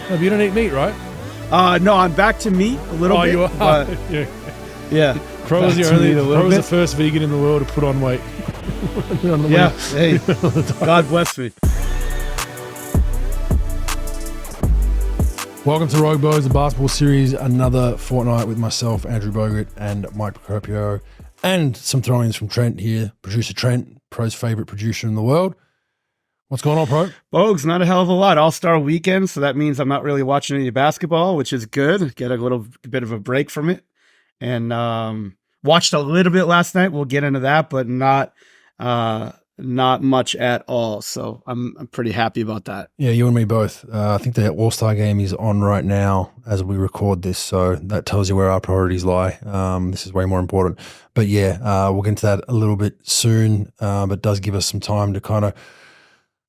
No, but you don't eat meat, right? No, I'm back to meat a little bit. You are? But yeah. Crow was the first vegan in the world to put on weight. Yeah. Hey, God bless me. Welcome to Rogue Bogues, the basketball series. Another fortnight with myself, Andrew Bogut, and Mike Procopio, and some throw-ins from Trent here. Producer Trent, Pro's favorite producer in the world. What's going on, Pro? Bogues, not a hell of a lot. All-Star weekend, so that means I'm not really watching any basketball, which is good. Get a little bit of a break from it. And watched a little bit last night. We'll get into that, but not much at all. So I'm pretty happy about that. Yeah, you and me both. I think the All-Star game is on right now as we record this, so that tells you where our priorities lie. This is way more important. But yeah, we'll get into that a little bit soon, but it does give us some time to kind of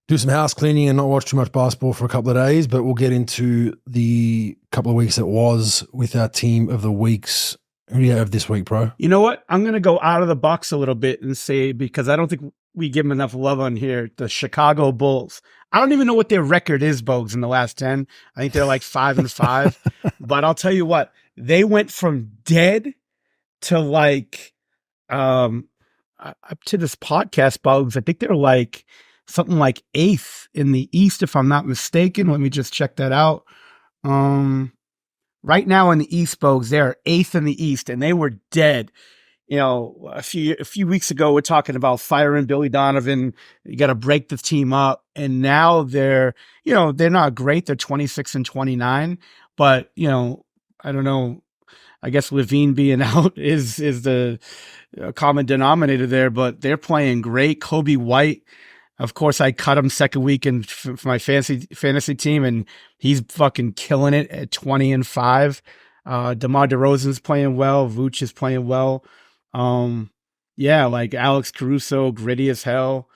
do some house cleaning and not watch too much basketball for a couple of days. But we'll get into the couple of weeks that was with our team of the weeks. Who do you have this week, Pro? You know what? I'm going to go out of the box a little bit and say, because I don't think we give them enough love on here, the Chicago Bulls. I don't even know what their record is, Bogues, in the last 10. I think they're like 5-5. But I'll tell you what, they went from dead to like, up to this podcast, Bogues, I think they're like something like 8th in the East, if I'm not mistaken. Let me just check that out. Right now in the East, Bogues, they're 8th in the East, and they were dead. You know, a few weeks ago, we're talking about firing Billy Donovan. You got to break the team up, and now they're not great. They're 26-29, but I don't know. I guess Levine being out is the common denominator there, but they're playing great. Kobe White. Of course, I cut him second weekend for my fantasy team, and he's fucking killing it at 20-5. DeMar DeRozan's playing well. Vooch is playing well. Like Alex Caruso, gritty as hell.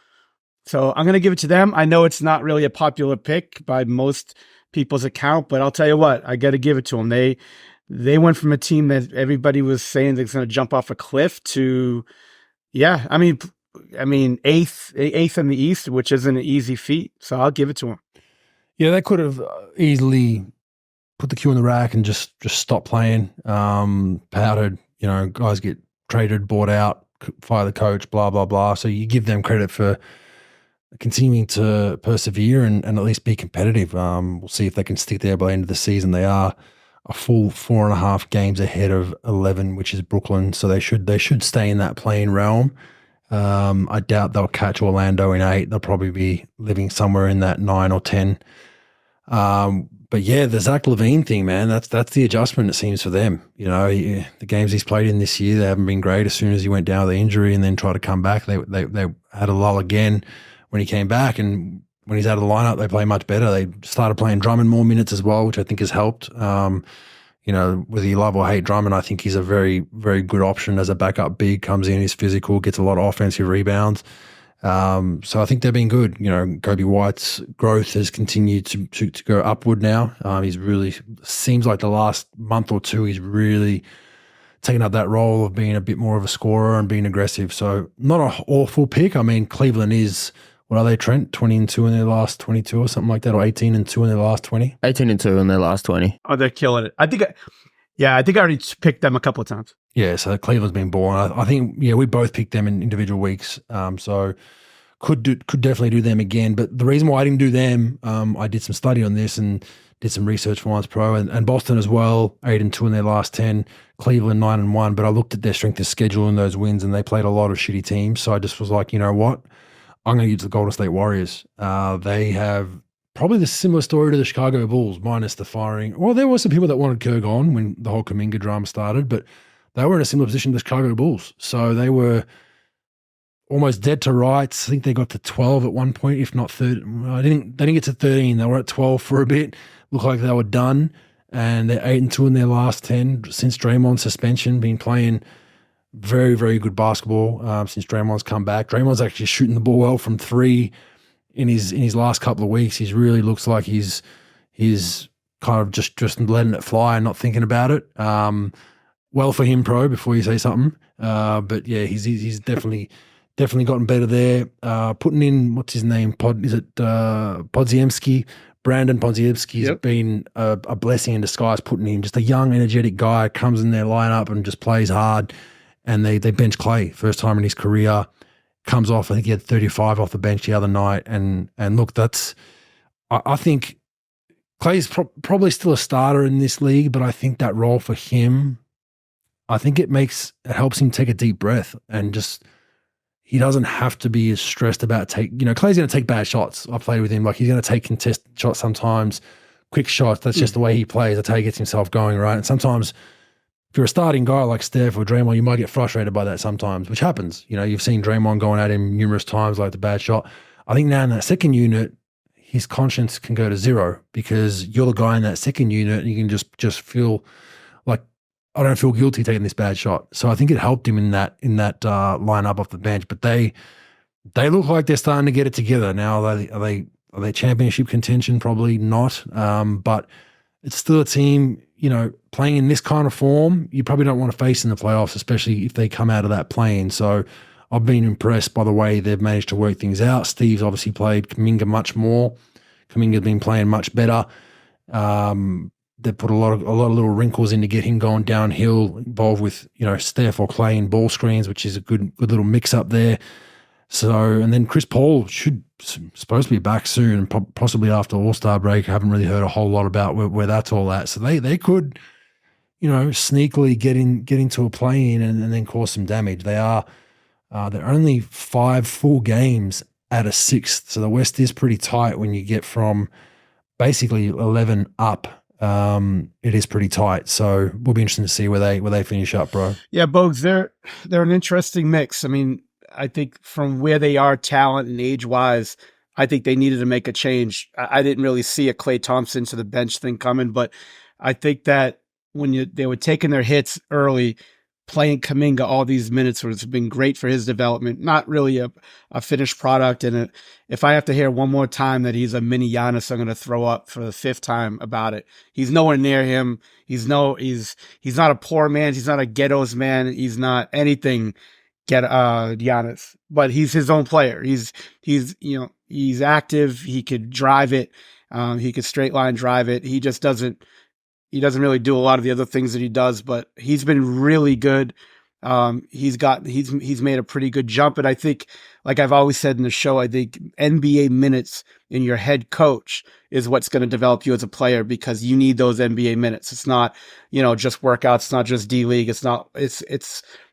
So I'm going to give it to them. I know it's not really a popular pick by most people's account, but I'll tell you what, I got to give it to them. They went from a team that everybody was saying that's going to jump off a cliff to, eighth in the East, which isn't an easy feat. So I'll give it to him. Yeah, they could have easily put the cue in the rack and just stopped playing. Powdered, guys get traded, bought out, fire the coach, blah, blah, blah. So you give them credit for continuing to persevere and at least be competitive. We'll see if they can stick there by the end of the season. They are a full 4.5 games ahead of 11, which is Brooklyn. So they should stay in that playing realm. I doubt they'll catch Orlando in 8. They'll probably be living somewhere in that 9 or 10. But yeah, the Zach LaVine thing, man, that's the adjustment it seems for them. The games he's played in this year, they haven't been great. As soon as he went down with the injury and then tried to come back, they had a lull again when he came back. And when he's out of the lineup, they play much better. They started playing Drummond more minutes as well, which I think has helped. Whether you love or hate Drummond, I think he's a very, very good option as a backup big, comes in, he's physical, gets a lot of offensive rebounds. So I think they've been good. Kobe White's growth has continued to go upward now. He's really, seems like the last month or two, he's really taken up that role of being a bit more of a scorer and being aggressive. So not an awful pick. I mean, Cleveland is, what are they, Trent? 20-2 in their last 22 or something like that, or 18-2 in their last 20? 18-2 in their last 20. Oh, they're killing it. I think I already picked them a couple of times. Yeah, so Cleveland's been born. I think, we both picked them in individual weeks. So could definitely do them again. But the reason why I didn't do them, I did some study on this and did some research for Once Pro, and Boston as well, 8-2 in their last 10. Cleveland 9-1. But I looked at their strength of schedule in those wins, and they played a lot of shitty teams. So I just was like, you know what? I'm going to use the Golden State Warriors. They have probably the similar story to the Chicago Bulls, minus the firing. Well, there were some people that wanted Kirk on when the whole Kuminga drama started, but they were in a similar position to the Chicago Bulls. So they were almost dead to rights. I think they got to 12 at one point, if not 13. They didn't get to 13. They were at 12 for a bit. Looked like they were done. And they're 8-2 in their last 10 since Draymond's suspension, been playing very, very good basketball since Draymond's come back. Draymond's actually shooting the ball well from 3 in his last couple of weeks. He really looks like he's kind of just letting it fly and not thinking about it. Well for him, Pro, before you say something. But yeah, he's definitely gotten better there. Putting in, what's his name? Podziemski, Brandon Ponziewski's been a blessing in disguise, putting in just a young, energetic guy, comes in their lineup and just plays hard. And they bench Clay, first time in his career, comes off. I think he had 35 off the bench the other night. And look, I think Clay's probably still a starter in this league, but I think that role for him, I think it helps him take a deep breath and just, he doesn't have to be as stressed about Clay's going to take bad shots. I played with him. Like, he's going to take contested shots sometimes, quick shots. That's just the way he plays. That's how he gets himself going, right? And sometimes if you're a starting guy like Steph or Draymond, you might get frustrated by that sometimes, which happens. You've seen Draymond going at him numerous times, like the bad shot. I think now in that second unit, his conscience can go to zero because you're the guy in that second unit and you can just feel like, I don't feel guilty taking this bad shot. So I think it helped him in that lineup off the bench. But they look like they're starting to get it together now. Are they championship contention? Probably not. But it's still a team, playing in this kind of form, you probably don't want to face in the playoffs, especially if they come out of that play-in. So I've been impressed by the way they've managed to work things out. Steve's obviously played Kuminga much more. Kuminga's been playing much better. They put a lot of little wrinkles in to get him going downhill, involved with Steph or Clay in ball screens, which is a good little mix up there. So, and then Chris Paul supposed to be back soon, possibly after All-Star break. I haven't really heard a whole lot about where that's all at. So they could, sneakily get into a play-in and then cause some damage. They're only 5 full games at a 6th, so the West is pretty tight when you get from basically 11 up. It is pretty tight, so we'll be interested to see where they finish up, bro. Yeah, Bogues, they're an interesting mix. I mean, I think from where they are talent and age-wise, I think they needed to make a change. I didn't really see a Klay Thompson to the bench thing coming, but I think that when they were taking their hits early, playing Kuminga all these minutes has been great for his development. Not really a finished product. And if I have to hear one more time that he's a mini Giannis, I'm going to throw up for the 5th time about it. He's nowhere near him. He's not a poor man. He's not a ghetto's man. He's not anything Giannis, but he's his own player. He's active. He could drive it. He could straight line drive it. He doesn't really do a lot of the other things that he does, but he's been really good. He's made a pretty good jump. And I think, like I've always said in the show, I think NBA minutes in your head coach is what's going to develop you as a player, because you need those NBA minutes. It's not, just workouts. It's not just D League.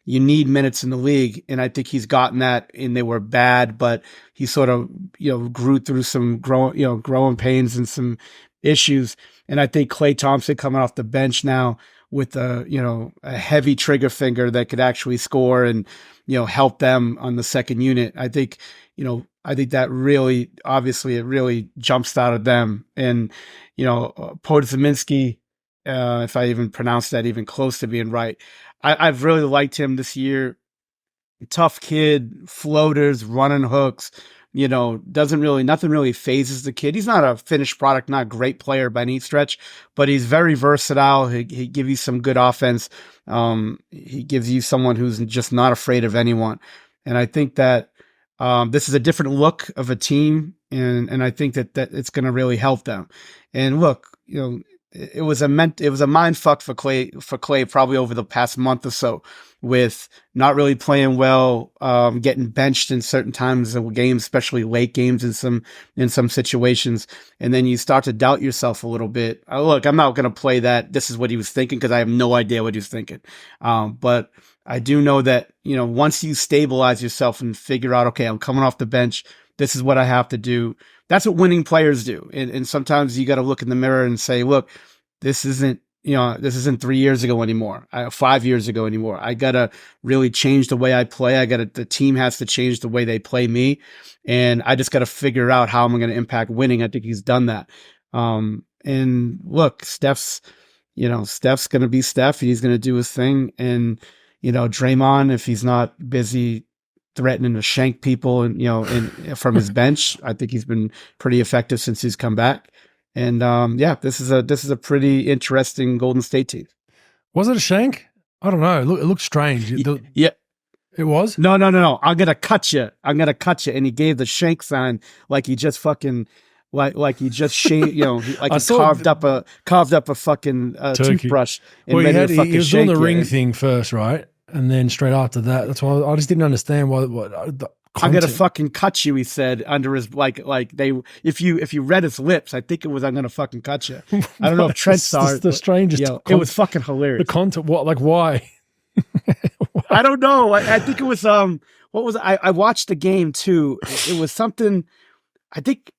You need minutes in the league. And I think he's gotten that, and they were bad, but he sort of, grew through some growing pains and some issues. And I think Klay Thompson coming off the bench now with a heavy trigger finger that could actually score and, help them on the second unit. I think that really, obviously it really jump started them. And, Podziemski, if I even pronounced that even close to being right, I've really liked him this year. Tough kid, floaters, running hooks, nothing really phases the kid. He's not a finished product, not a great player by any stretch, but he's very versatile. He gives you some good offense. He gives you someone who's just not afraid of anyone. And I think that this is a different look of a team, and I think that it's going to really help them. And look, it was a mind fuck for Clay probably over the past month or so, with not really playing well, getting benched in certain times of games, especially late games in some situations. And then you start to doubt yourself a little bit. Look, I'm not going to play that this is what he was thinking, because I have no idea what he was thinking. But I do know that, once you stabilize yourself and figure out, okay, I'm coming off the bench, this is what I have to do. That's what winning players do. And sometimes you got to look in the mirror and say, look, this isn't 3 years ago anymore, 5 years ago anymore. I got to really change the way I play. The team has to change the way they play me. And I just got to figure out how I'm going to impact winning. I think he's done that. And look, Steph's going to be Steph. He's going to do his thing. And, Draymond, if he's not busy threatening to shank people and, from his bench, I think he's been pretty effective since he's come back. And this is a pretty interesting Golden State team. Was it a shank? I don't know. It looked strange. Yeah. It was? No. I'm going to cut you. And he gave the shank sign like he just fucking like he just shaved, like I he saw carved up a fucking turkey. toothbrush. And Well, ready to fucking he was doing shake the you. ring thing first, right? And then straight after that, that's why I just didn't understand what the I'm gonna content. fucking cut you, he said under his like they if you read his lips, I think it was I'm gonna fucking cut you. I don't know if Trent saw it. The strangest. It was fucking The hilarious. content. What? Like why? I don't know. I think it was what was I watched the game too. It was something. I think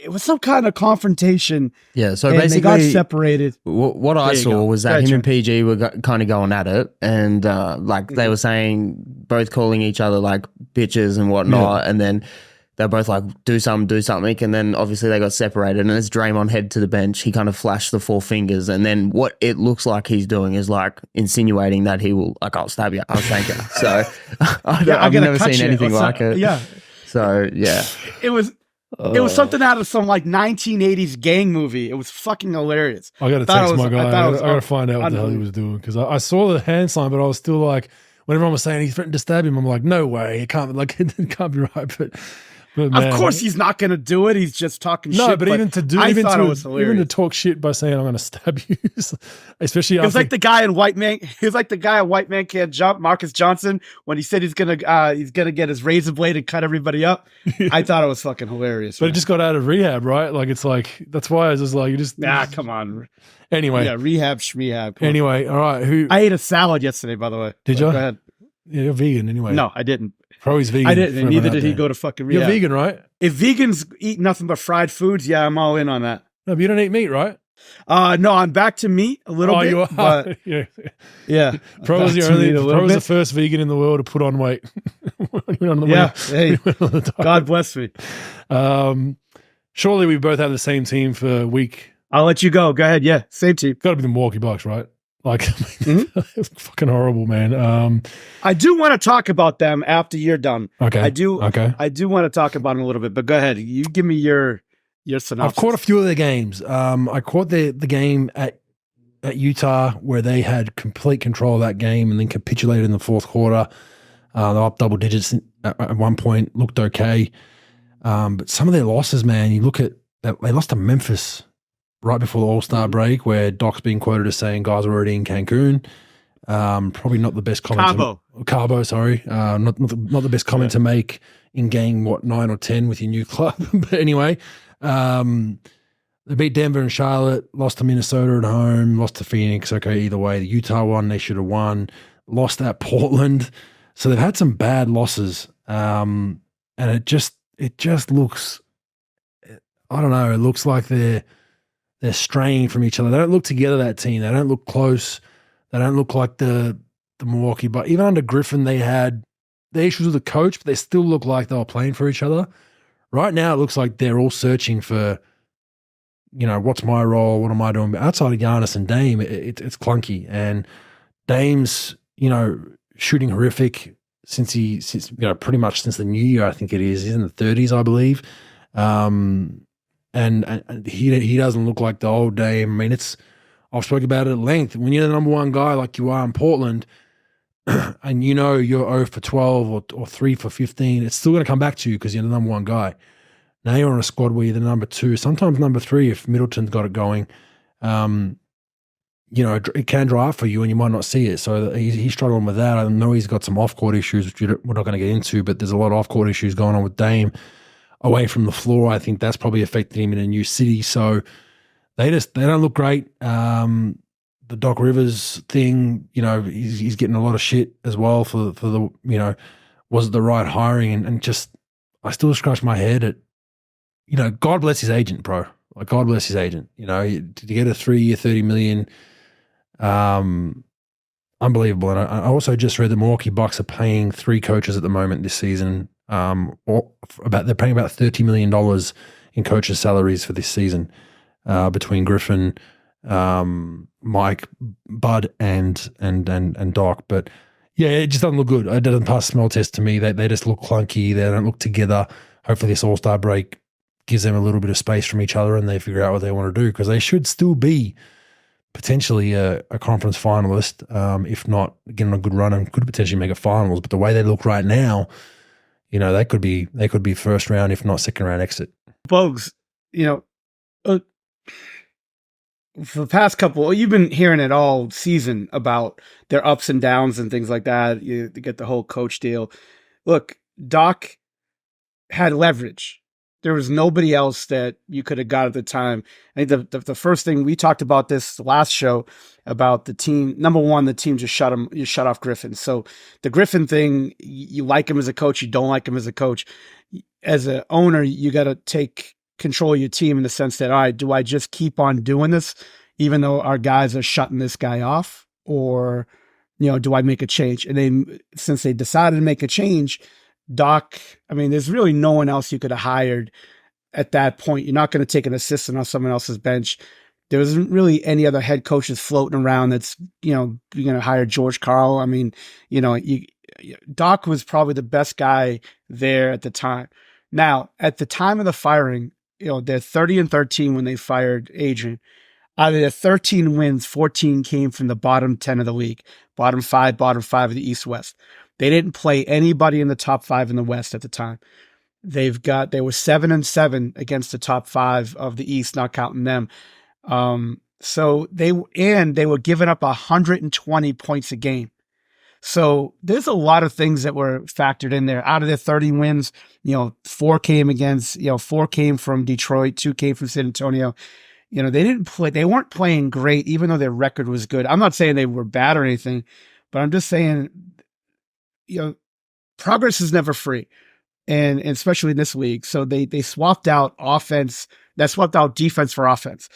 it was some kind of confrontation. Yeah, so and they got basically, separated. what I There you saw go. was Go that ahead, him and Trent. PG were kind of going at it, and like they were saying, both calling each other like bitches and whatnot, and then they're both like, do something, and then obviously they got separated, and as Draymond headed to the bench, he kind of flashed the 4 fingers, and then what it looks like he's doing is like insinuating that he will, like, I'll stab you, I'll shank you. So I've never seen anything like it. Yeah, So yeah. it was. It was something out of some like 1980s gang movie. It was fucking hilarious. I got to Thought it text was- my guy. I I thought it was got to find out what the hell he was doing because I saw the hand sign, but I was still like, when everyone was saying he threatened to stab him, I'm like, no way, it can't be right. But man, Of course, he's not going to do it. He's just talking shit. no, but even to do, I even thought it was to hilarious. talk shit by saying I'm going to stab you, especially It was after like the guy in White Man. He was like the guy in White Man Can't Jump, Marcus Johnson, when he said he's gonna get his razor blade and cut everybody up. I thought it was fucking hilarious. But man. it just got out of rehab, right? Like it's like that's why I was just like you just Come on. Anyway, Yeah, rehab, shmehab. Come on. anyway, all right. Who I ate a salad yesterday, by the way. Did Go you? ahead. Yeah, you're vegan anyway. No, I didn't. Probably vegan. I didn't. for And neither everyone did out he there. go to fucking You're rehab. vegan, right? If vegans eat nothing but fried foods, yeah, I'm all in on that. No, but you don't eat meat, right? No, I'm back to meat a little bit. You are. But yeah. yeah, Pro was back the to only. meat a little Pro was the bit. first vegan in the world to put on weight. Yeah. Hey, God bless me. Surely we both have the same team for week. I'll let you go. Go ahead. Yeah, same team. Got to be the Milwaukee Bucks, right? Like, Mm-hmm. it's fucking horrible, man. I do want to talk about them after you're done. Okay. I do. Okay. I do want to talk about them a little bit, but go ahead. You give me your I've synopsis. caught a few of their games. I caught the game at Utah where they had complete control of that game and then capitulated in the fourth quarter. They were up double digits at one point, looked okay. But some of their losses, man, you look at that, they lost to Memphis right before the All-Star break where Doc's being quoted as saying guys were already in Cancun. Probably not the best comment. Cabo, sorry. Not the best comment to make in game, 9 or 10 with your new club. But anyway, they beat Denver and Charlotte, lost to Minnesota at home, lost to Phoenix. Okay, either way, the Utah one, they should have won. Lost at Portland. So they've had some bad losses. And it just looks, I don't know, it looks like they're straying from each other. They don't look together, that team. They don't look close. They don't look like the Milwaukee. But even under Griffin, they had the issues with the coach, but they still look like they were playing for each other. Right now, it looks like they're all searching for, what's my role? What am I doing? But outside of Giannis and Dame, it's clunky. And Dame's, shooting horrific since pretty much since the new year, I think it is. He's in the 30s, I believe. And he doesn't look like the old Dame. I mean, I've spoken about it at length. When you're the number one guy like you are in Portland, and you're 0 for 12 or 3 for 15, it's still going to come back to you because you're the number one guy. Now you're on a squad where you're the number 2, sometimes number 3 if Middleton's got it going. It can dry up for you and you might not see it. So he's struggling with that. I know he's got some off-court issues, which we're not going to get into, but there's a lot of off-court issues going on with Dame away from the floor. I think that's probably affected him in a new city. So they don't look great. The Doc Rivers thing, he's getting a lot of shit as well for the, was it the right hiring? And just, I still scratch my head at, God bless his agent, bro. Like, God bless his agent. To get a 3-year, $30 million, unbelievable. And I also just read the Milwaukee Bucks are paying 3 coaches at the moment this season. They're paying about $30 million in coaches' salaries for this season, between Griffin, Mike, Bud, and Doc. But yeah, it just doesn't look good. It doesn't pass the smell test to me. They just look clunky. They don't look together. Hopefully this All-Star break gives them a little bit of space from each other and they figure out what they want to do, because they should still be potentially a conference finalist, if not getting a good run and could potentially make a finals. But the way they look right now, they could be first round, if not second round exit. Bogues, uh, for the past couple, you've been hearing it all season about their ups and downs and things like that. You get the whole coach deal. Look, Doc had leverage. There was nobody else that you could have got at the time. I think the first thing we talked about this last show about the team. Number one, the team just shut off Griffin. So the Griffin thing, you like him as a coach, you don't like him as a coach. As an owner, you got to take control of your team in the sense that, all right, do I just keep on doing this even though our guys are shutting this guy off, or do I make a change? And then since they decided to make a change, Doc, I mean, there's really no one else you could have hired at that point. You're not going to take an assistant on someone else's bench. There wasn't really any other head coaches floating around that's, you're going to hire George Karl. I mean, Doc was probably the best guy there at the time. Now, at the time of the firing, they're 30-13 when they fired Adrian. Out of their 13 wins, 14 came from the bottom 10 of the league, bottom five of the East-West. They didn't play anybody in the top 5 in the West at the time. They were 7-7 against the top 5 of the East, not counting them. So they were giving up 120 points a game. So there's a lot of things that were factored in there. Out of their 30 wins, 4 came from Detroit, 2 came from San Antonio. They weren't playing great, even though their record was good. I'm not saying they were bad or anything, but I'm just saying, progress is never free. And especially in this league. So they swapped out defense for offense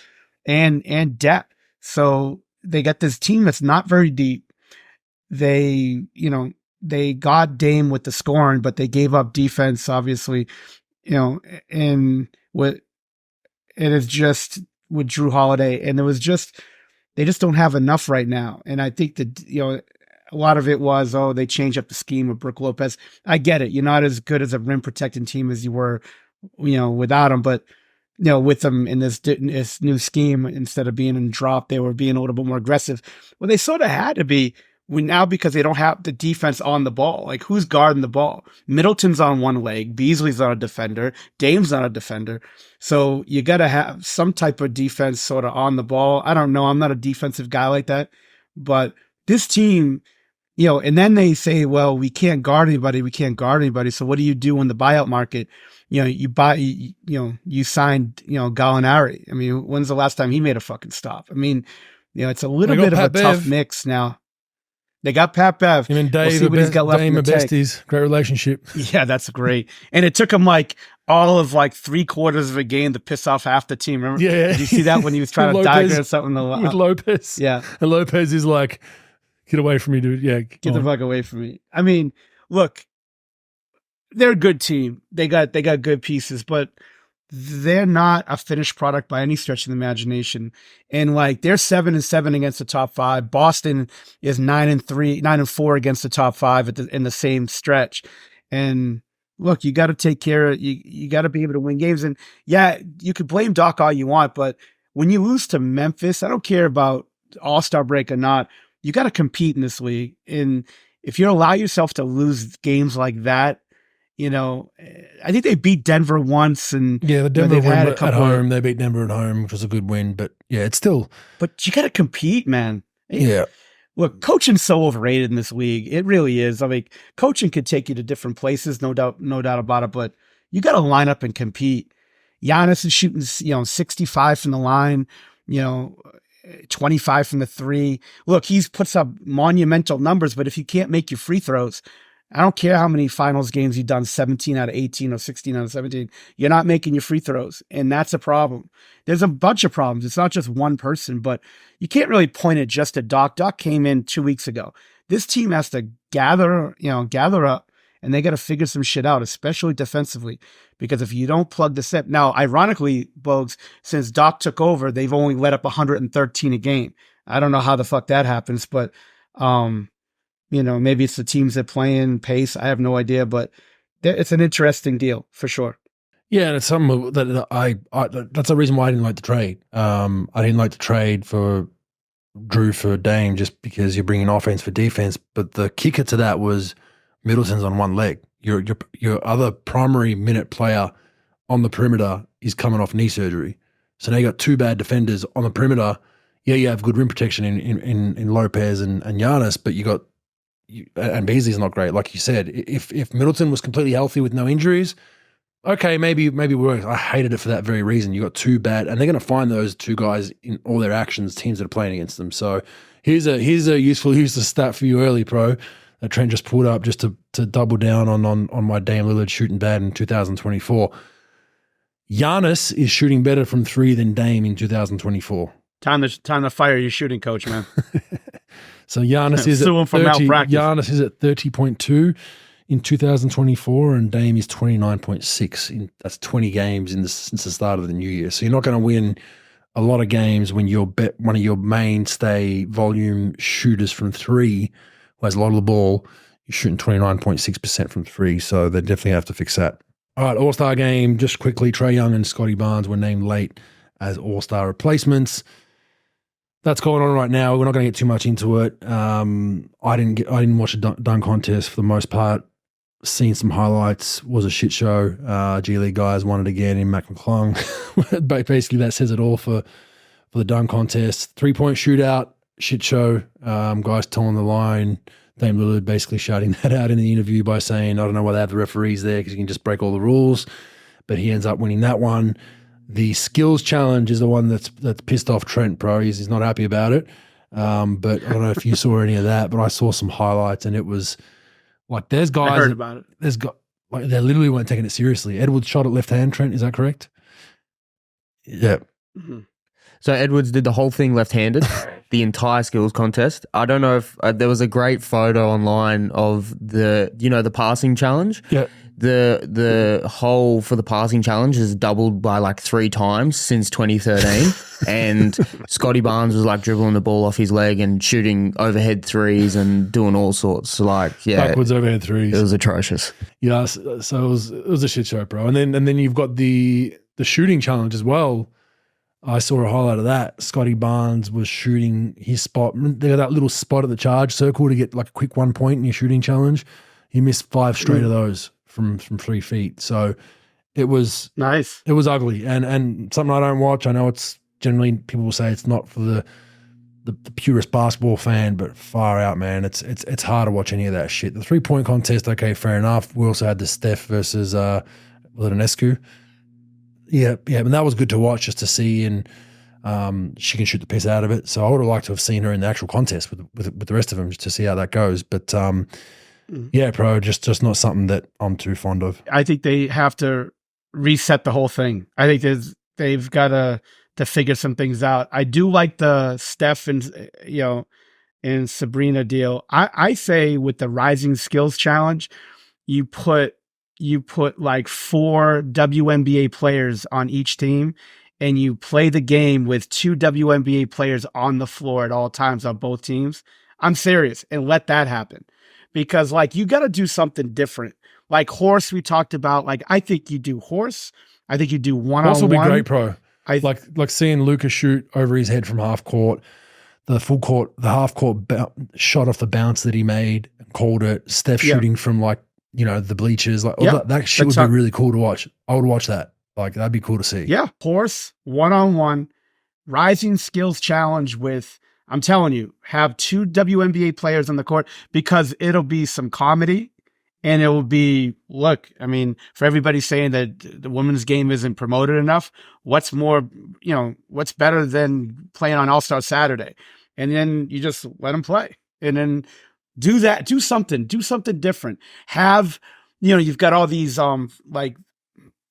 and depth. So they got this team that's not very deep. They got Dame with the scoring, but they gave up defense, obviously, and it's just with Drew Holiday. And they just don't have enough right now. And I think that, a lot of it was, they changed up the scheme with Brook Lopez. I get it. You're not as good as a rim protecting team as you were, without him, but with them in this new scheme, instead of being in drop, they were being a little bit more aggressive. Well, they sort of had to be now because they don't have the defense on the ball. Like, who's guarding the ball? Middleton's on one leg. Beasley's not a defender. Dame's not a defender. So you got to have some type of defense sort of on the ball. I don't know. I'm not a defensive guy like that, but this team, and then they say, well, we can't guard anybody. So what do you do in the buyout market? You signed, Gallinari. I mean, when's the last time he made a fucking stop? I mean, it's a little bit of a tough mix now. They got Pat Bev. Him and Dave, we'll see what he's got left Dame in the tank. besties. Great relationship. Yeah, that's great. And it took him all of 3/4 of a game to piss off half the team. Remember? Yeah. Did you see that when he was trying to diagram something? With Lopez. Yeah. And Lopez is like, get away from me, dude. Yeah. Get the fuck away from me. I mean, look, they're a good team. They got good pieces, but they're not a finished product by any stretch of the imagination. And they're 7-7 against the top 5. Boston is 9-4 against the top 5 in the same stretch. And look, you got to take care of, you got to be able to win games. And yeah, you could blame Doc all you want, but when you lose to Memphis, I don't care about All-Star break or not, you got to compete in this league. And if you allow yourself to lose games like that, I think they beat Denver once, and the Denver win at home. They beat Denver at home, which was a good win. But yeah, it's still. But you got to compete, man. Yeah. Look, coaching's so overrated in this league. It really is. I mean, coaching could take you to different places, no doubt about it. But you got to line up and compete. Giannis is shooting, 65 from the line. 25 from the 3. Look, he's puts up monumental numbers, but if you can't make your free throws, I don't care how many finals games you've done, 17 out of 18 or 16 out of 17, you're not making your free throws. And that's a problem. There's a bunch of problems. It's not just one person, but you can't really point it just at Doc. Doc came in 2 weeks ago. This team has to gather up, and they got to figure some shit out, especially defensively, because if you don't plug this up. Now, ironically, Bogues, since Doc took over, they've only let up 113 a game. I don't know how the fuck that happens, but, maybe it's the teams that play in pace. I have no idea, but it's an interesting deal for sure. Yeah, and it's something that I that's the reason why I didn't like the trade. I didn't like the trade for Drew for Dame just because you're bringing offense for defense. But the kicker to that was Middleton's on one leg. Your other primary minute player on the perimeter is coming off knee surgery. So now you got two bad defenders on the perimeter. Yeah, you have good rim protection in Lopez and Giannis, but and Beasley's not great. Like you said, if Middleton was completely healthy with no injuries, okay, maybe it works. I hated it for that very reason. You got two bad, and they're going to find those two guys in all their actions, teams that are playing against them. So here's a useful stat for you early, pro, that Trent just pulled up just to double down on my Dame Lillard shooting bad in 2024. Giannis is shooting better from three than Dame in 2024. Time to fire your shooting coach, man. So Giannis is Sue him for malpractice. Giannis is at 30.2 in 2024, and Dame is 29.6. That's 20 games since the start of the new year. So you're not going to win a lot of games when you're one of your mainstay volume shooters from three, who has a lot of the ball, you're shooting 29.6% from three. So they definitely have to fix that. All right, All-Star game, just quickly, Trae Young and Scotty Barnes were named late as All-Star replacements. That's going on right now. We're not going to get too much into it. I didn't watch a dunk contest for the most part. Seen some highlights. Was a shit show. G League guys won it again in Mac McClung. Basically, that says it all for the dunk contest. 3-point shootout, shit show. Guys towing the line. Dame Lillard basically shouting that out in the interview by saying, I don't know why they have the referees there because you can just break all the rules. But he ends up winning that one. The skills challenge is the one that's pissed off Trent, bro. He's not happy about it. But I don't know if you saw any of that, but I saw some highlights, and it was like there's guys. I heard about it. Like they literally weren't taking it seriously. Edwards shot at left hand. Trent, is that correct? Yeah. Mm-hmm. So Edwards did the whole thing left-handed, the entire skills contest. I don't know if there was a great photo online of the passing challenge. Yeah. The hole for the passing challenge is doubled by like 3 times since 2013. And Scotty Barnes was like dribbling the ball off his leg and shooting overhead threes and doing all sorts. So backwards overhead threes. It was atrocious. Yeah, so it was a shit show, bro. And then you've got the shooting challenge as well. I saw a highlight of that. Scotty Barnes was shooting his spot. They got that little spot at the charge circle to get like a quick 1 point in your shooting challenge. He missed 5 straight of those from 3 feet. So it was nice. It was ugly and something I don't watch. I know it's generally people will say it's not for the purest basketball fan, but far out, man. It's hard to watch any of that shit. The 3-point contest, okay, fair enough. We also had the Steph versus Litanescu. Yeah, but that was good to watch just to see, and she can shoot the piss out of it. So I would have liked to have seen her in the actual contest with the rest of them just to see how that goes. But yeah, bro, just not something that I'm too fond of. I think they have to reset the whole thing. I think they've got to figure some things out. I do like the Steph and Sabrina deal. I say with the Rising Skills Challenge, you put like 4 WNBA players on each team, and you play the game with 2 WNBA players on the floor at all times on both teams. I'm serious, and let that happen, because like you got to do something different. Like horse, we talked about. Like I think you do horse. I think you do one-on-one. Horse will be great, pro. Like seeing Luka shoot over his head from half court, the half court shot off the bounce that he made, called it. Steph shooting from the bleachers, that shit would be really cool to watch. I would watch that. Like that'd be cool to see. Yeah, horse, one-on-one, Rising Skills Challenge with, I'm telling you, have 2 WNBA players on the court, because it'll be some comedy, and it will be, look, I mean, for everybody saying that the women's game isn't promoted enough, what's better than playing on All-Star Saturday? And then you just let them play, and then do that, do something different. Have, you've got all these, I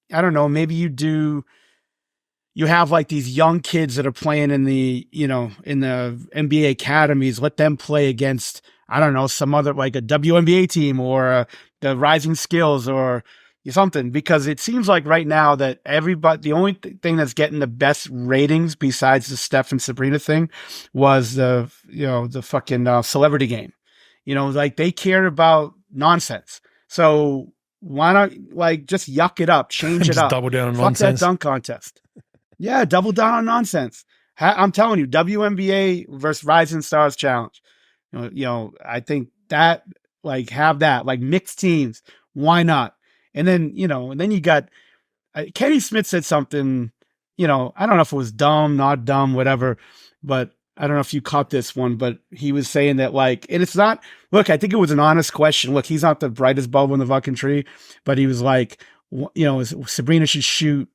don't know, maybe you have like these young kids that are playing in the NBA academies, let them play against, I don't know, some other, like a WNBA team or the Rising Skills or something, because it seems like right now that everybody, the only thing that's getting the best ratings besides the Steph and Sabrina thing was the fucking celebrity game. Like they cared about nonsense. So why not just yuck it up, change it up, double down on Fuck nonsense. that dunk contest. Yeah, double down on nonsense. I'm telling you, WNBA versus Rising Stars Challenge. I think that have that mixed teams. Why not? And then you got Kenny Smith said something, I don't know if it was dumb, not dumb, whatever, but I don't know if you caught this one, but he was saying that and it's not, look, I think it was an honest question. Look, he's not the brightest bulb in the fucking tree, but he was like, Sabrina should shoot.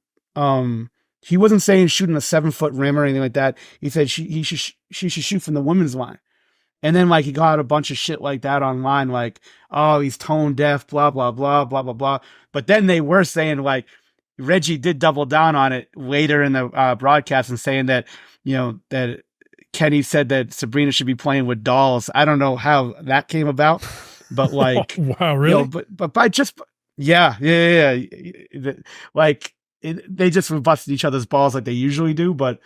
He wasn't saying shooting a 7-foot rim or anything like that. He said she should shoot from the women's line. And then he got a bunch of shit like that online, oh, he's tone deaf, blah, blah, blah, blah, blah, blah. But then they were saying Reggie did double down on it later in the broadcast and saying that, that Kenny said that Sabrina should be playing with dolls. I don't know how that came about, but wow, really? But by just, yeah. They just were busting each other's balls like they usually do, but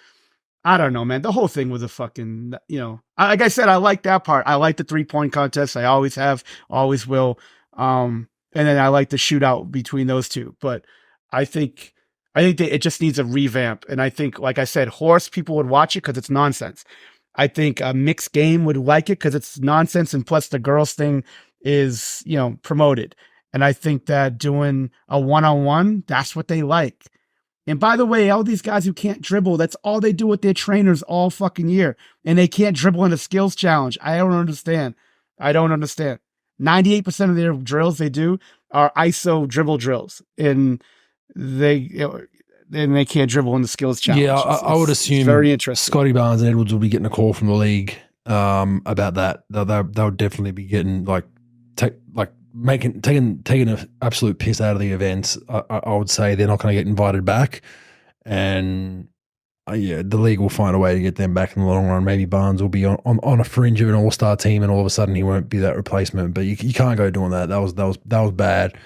I don't know, man. The whole thing was a fucking, like I said, I like that part. I like the 3-point contest. I always have, always will. And then I like the shootout between those two. But I think that it just needs a revamp. And I think, like I said, horse people would watch it because it's nonsense. I think a mixed game would like it because it's nonsense. And plus the girls thing is, promoted. And I think that doing a one-on-one, that's what they like. And by the way, all these guys who can't dribble, that's all they do with their trainers all fucking year. And they can't dribble in a skills challenge. I don't understand. 98% of their drills they do are ISO dribble drills. And they can't dribble in the skills challenge. Yeah, I would assume very interesting. Scotty Barnes and Edwards will be getting a call from the league about that. They'll definitely be getting taking an absolute piss out of the events. I would say they're not going to get invited back, and the league will find a way to get them back in the long run. Maybe Barnes will be on a fringe of an all-star team, and all of a sudden he won't be that replacement. But you can't go doing that. That was bad.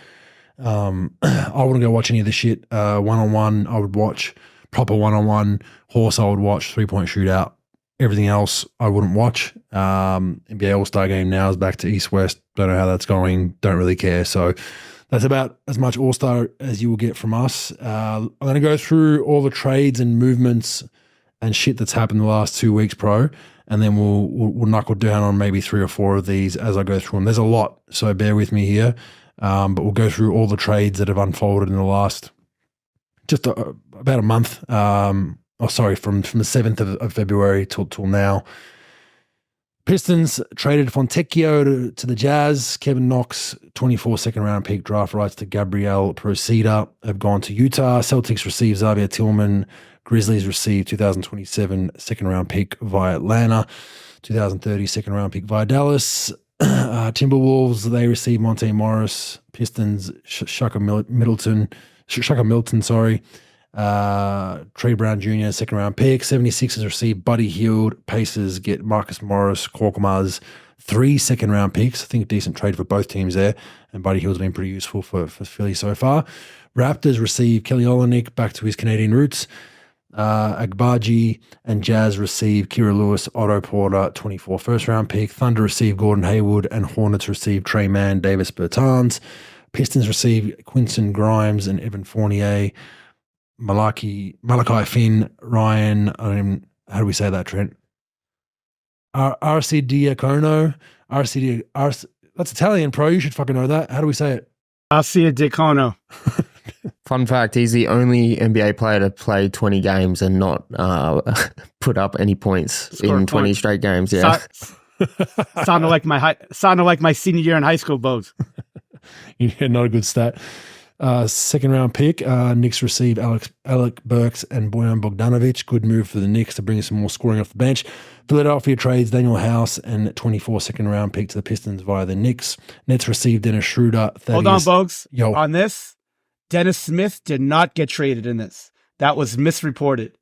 I wouldn't go watch any of the shit. One-on-one, I would watch proper one-on-one. Horse, I would watch 3-point shootout. Everything else I wouldn't watch. NBA All-Star Game now is back to East-West. Don't know how that's going. Don't really care. So that's about as much All-Star as you will get from us. I'm going to go through all the trades and movements and shit that's happened the last 2 weeks, pro, and then we'll knuckle down on maybe 3 or 4 of these as I go through them. There's a lot, so bear with me here. But we'll go through all the trades that have unfolded in the last just about a month. From the 7th of February till now. Pistons traded Fontecchio to the Jazz. Kevin Knox, 24 second-round pick draft rights to Gabriel Procida have gone to Utah. Celtics receive Xavier Tillman. Grizzlies receive 2027 second-round pick via Atlanta. 2030 second-round pick via Dallas. Timberwolves, they receive Monte Morris. Pistons, Shaka Milton, Trey Brown Jr., second round pick. 76ers receive Buddy Hield. Pacers get Marcus Morris, Korkmaz, 3 second round picks. I think a decent trade for both teams there. And Buddy Hield's been pretty useful for Philly so far. Raptors receive Kelly Olynyk back to his Canadian roots. Agbaji and Jazz receive Kira Lewis, Otto Porter, 24 first round pick. Thunder receive Gordon Hayward, and Hornets receive Trey Mann, Davis Bertans. Pistons receive Quinton Grimes and Evan Fournier. Malachi Finn, Ryan, how do we say that, Trent? RC Diacono. That's Italian, pro. You should fucking know that. How do we say it? RC Diacono. Fun fact, he's the only NBA player to play 20 games and not put up any points in 20 straight games. Yeah. Sounded like my senior year in high school, Bogues. Yeah, not a good stat. Second round pick, Knicks receive Alec Burks and Bojan Bogdanovic. Good move for the Knicks to bring some more scoring off the bench. Philadelphia trades Daniel House and 24 second round pick to the Pistons via the Knicks. Nets receive Dennis Schroeder. Hold on, Bogues. On this, Dennis Smith did not get traded in this. That was misreported.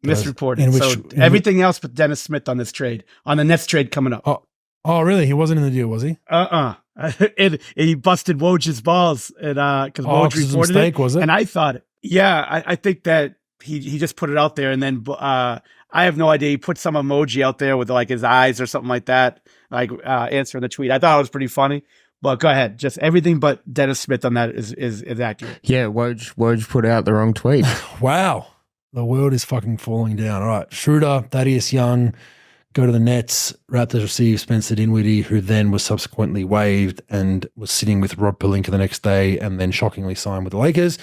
Everything else but Dennis Smith on this trade, on the Nets trade coming up. Oh, really? He wasn't in the deal, was he? He busted Woj's balls because Woj reported mistake, it. Was it? And I thought it. Yeah, I think that he just put it out there, and then I have no idea. He put some emoji out there with like his eyes or something like that, answering the tweet. I thought it was pretty funny. But go ahead. Just everything but Dennis Smith on that is accurate. Yeah, Woj put out the wrong tweet. Wow. The world is fucking falling down. All right. Schroeder, Thaddeus Young go to the Nets. Raptors receive Spencer Dinwiddie, who then was subsequently waived and was sitting with Rob Pelinka the next day and then shockingly signed with the Lakers.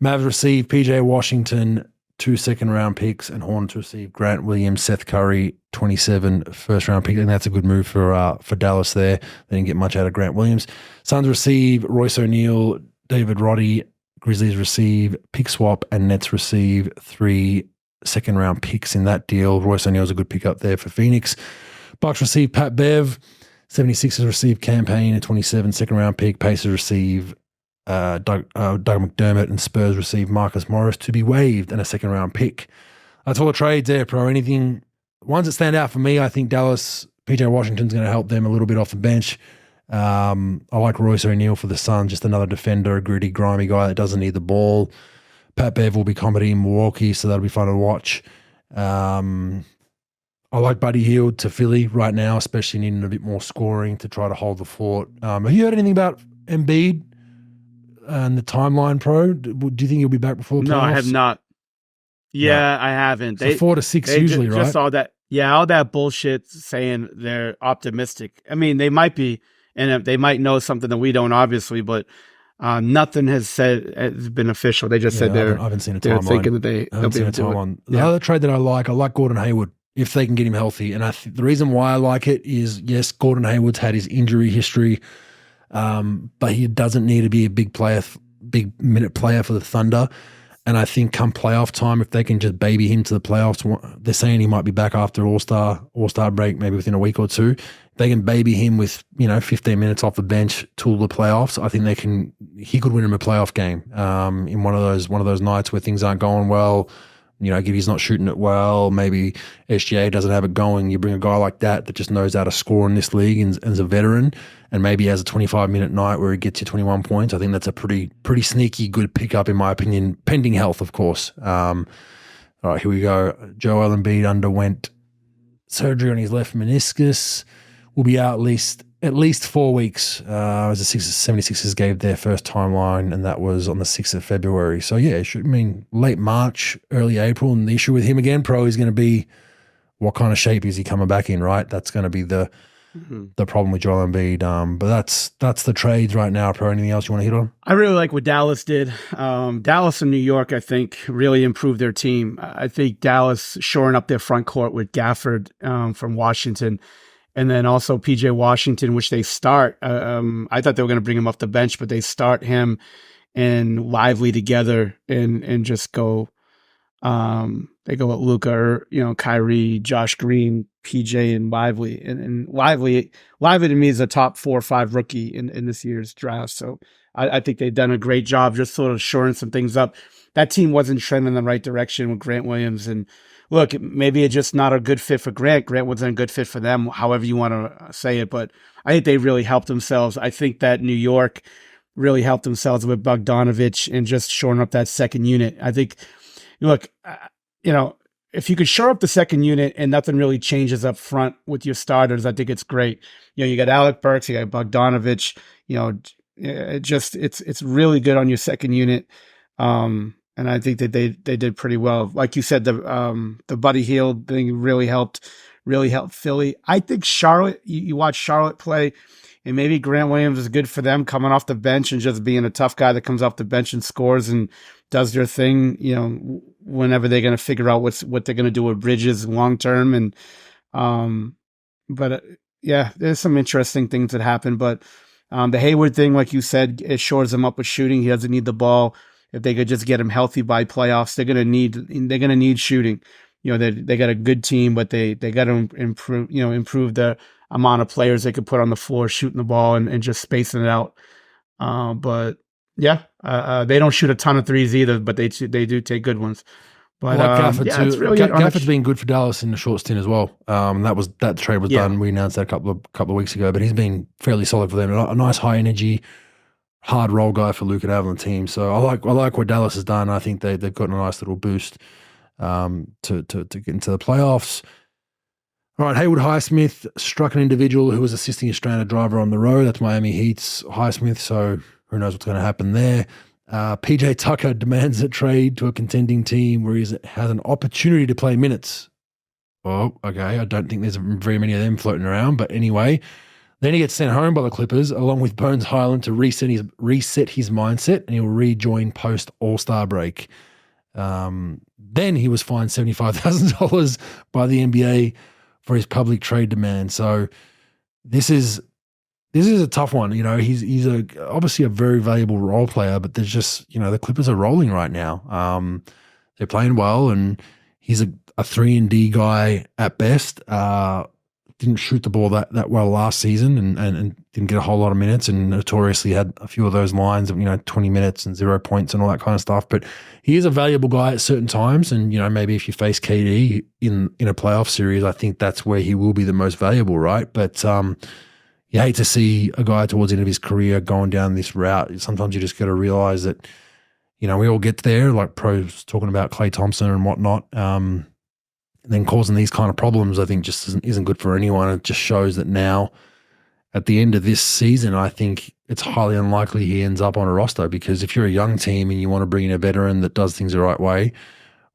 Mavs receive PJ Washington, 2 second-round picks, and Hornets receive Grant Williams, Seth Curry, 27 first-round picks. And that's a good move for Dallas there. They didn't get much out of Grant Williams. Suns receive Royce O'Neal, David Roddy. Grizzlies receive pick swap, and Nets receive 3 second-round picks in that deal. Royce O'Neal's a good pickup there for Phoenix. Bucks receive Pat Bev. 76ers receive Campaign, a 27 second-round pick. Pacers receive Doug McDermott, and Spurs receive Marcus Morris to be waived and a second-round pick. That's all the trades there, Pro. Anything, ones that stand out for me, I think Dallas, PJ Washington's going to help them a little bit off the bench. I like Royce O'Neal for the Suns, just another defender, a gritty, grimy guy that doesn't need the ball. Pat Bev will be comedy in Milwaukee, so that'll be fun to watch. I like Buddy Hield to Philly right now, especially needing a bit more scoring to try to hold the fort. Have you heard anything about Embiid and the timeline, Pro? Do you think he'll be back before the playoffs? No, I have not. Yeah, no. I haven't. So 4 to 6 usually, right? Just all that. Yeah, all that bullshit saying they're optimistic. I mean, they might be, and they might know something that we don't, obviously, but nothing has been official. They just said I haven't seen a timeline. Thinking that they'll be able to do it. The other trade that I like Gordon Hayward, if they can get him healthy. And the reason why I like it is, yes, Gordon Hayward's had his injury history, but he doesn't need to be a big minute player for the Thunder. And I think come playoff time, if they can just baby him to the playoffs, they're saying he might be back after All-Star break, maybe within a week or two. They can baby him with 15 minutes off the bench till the playoffs. I think he could win him a playoff game in one of those nights where things aren't going well. Gibby's not shooting it well. Maybe SGA doesn't have it going. You bring a guy like that just knows how to score in this league and is a veteran, and maybe has a 25-minute night where he gets you 21 points. I think that's a pretty sneaky good pickup, in my opinion, pending health, of course. All right, here we go. Joel Embiid underwent surgery on his left meniscus. Will be out at least 4 weeks, as the 76ers gave their first timeline, and that was on the 6th of February. So, yeah, late March, early April. And the issue with him again, Pro, is going to be what kind of shape is he coming back in, right? That's going to be the problem with Joel Embiid. But that's the trades right now, Pro. Anything else you want to hit on? I really like what Dallas did. Dallas and New York, I think, really improved their team. I think Dallas shoring up their front court with Gafford from Washington, and then also PJ Washington, which they start. I thought they were going to bring him off the bench, but they start him and Lively together and just go. They go with Luka, Kyrie, Josh Green, PJ, and Lively. And Lively to me is a top 4 or 5 rookie in this year's draft. So I think they've done a great job just sort of shoring some things up. That team wasn't trending in the right direction with Grant Williams. And look, maybe it's just not a good fit for Grant. Grant wasn't a good fit for them, however you want to say it. But I think they really helped themselves. I think that New York really helped themselves with Bogdanovich and just shoring up that second unit. I think, look, if you could shore up the second unit and nothing really changes up front with your starters, I think it's great. You got Alec Burks, you got Bogdanovich. It's really good on your second unit. And I think that they did pretty well. Like you said, the Buddy Hield thing really helped Philly. I think Charlotte, you watch Charlotte play, and maybe Grant Williams is good for them coming off the bench and just being a tough guy that comes off the bench and scores and does their thing, whenever they're going to figure out what they're going to do with Bridges long term. And, there's some interesting things that happen, but, the Hayward thing, like you said, it shores him up with shooting. He doesn't need the ball. If they could just get him healthy by playoffs, they're gonna need shooting. They got a good team, but they got to improve the amount of players they could put on the floor shooting the ball and just spacing it out. They don't shoot a ton of threes either, but they do take good ones. But it's really Gafford's been good for Dallas in the short stint as well. That trade was done. We announced that a couple of weeks ago, but he's been fairly solid for them. A nice high energy, hard roll guy for Luka to have on the team. So I like what Dallas has done. I think they've gotten a nice little boost to get into the playoffs. All right, Haywood Highsmith struck an individual who was assisting a stranded driver on the road. That's Miami Heat's Highsmith, so who knows what's going to happen there. PJ Tucker demands a trade to a contending team where he has an opportunity to play minutes. Oh, okay. I don't think there's very many of them floating around, but anyway, Then he gets sent home by the Clippers along with Bones Highland to reset his mindset, and he'll rejoin post All-Star break. Then he was fined $75,000 by the NBA for his public trade demand. So this is a tough one. He's obviously a very valuable role player, but there's just, the Clippers are rolling right now. They're playing well, and he's a 3-and-D guy at best. Didn't shoot the ball that well last season and didn't get a whole lot of minutes, and notoriously had a few of those lines of, 20 minutes and 0 points and all that kind of stuff. But he is a valuable guy at certain times. And, maybe if you face KD in a playoff series, I think that's where he will be the most valuable, right? But you hate to see a guy towards the end of his career going down this route. Sometimes you just got to realize that, we all get there, like pros talking about Klay Thompson and whatnot. And then causing these kind of problems, I think, just isn't good for anyone. It just shows that now, at the end of this season, I think it's highly unlikely he ends up on a roster, because if you're a young team and you want to bring in a veteran that does things the right way,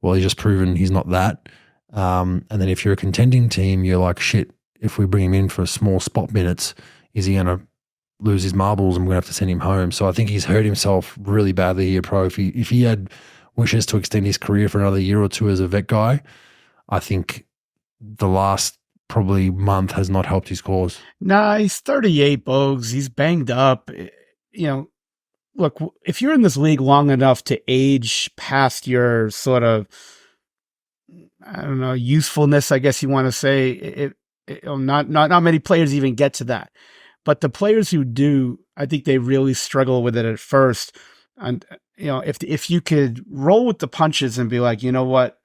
well, he's just proven he's not that. And then if you're a contending team, you're like, shit, if we bring him in for small spot minutes, is he going to lose his marbles and we're going to have to send him home? So I think he's hurt himself really badly here, pro. If he had wishes to extend his career for another year or two as a vet guy, I think the last probably month has not helped his cause. Nah, he's 38, Bogues. He's banged up. Look, if you're in this league long enough to age past your sort of, I don't know, usefulness, I guess you want to say, not many players even get to that. But the players who do, I think they really struggle with it at first. And, if you could roll with the punches and be like, you know what?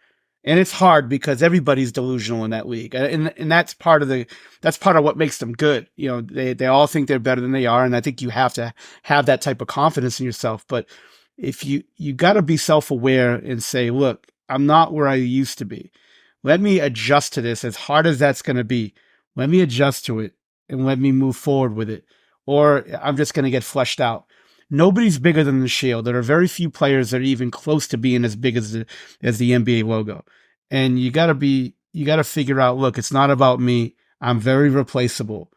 And it's hard because everybody's delusional in that league. And that's part of what makes them good. They all think they're better than they are. And I think you have to have that type of confidence in yourself. But if you got to be self-aware and say, look, I'm not where I used to be. Let me adjust to this, as hard as that's going to be. Let me adjust to it and let me move forward with it. Or I'm just going to get fleshed out. Nobody's bigger than the Shield. There are very few players that are even close to being as big as the NBA logo. And you got to figure out, look, it's not about me. I'm very replaceable.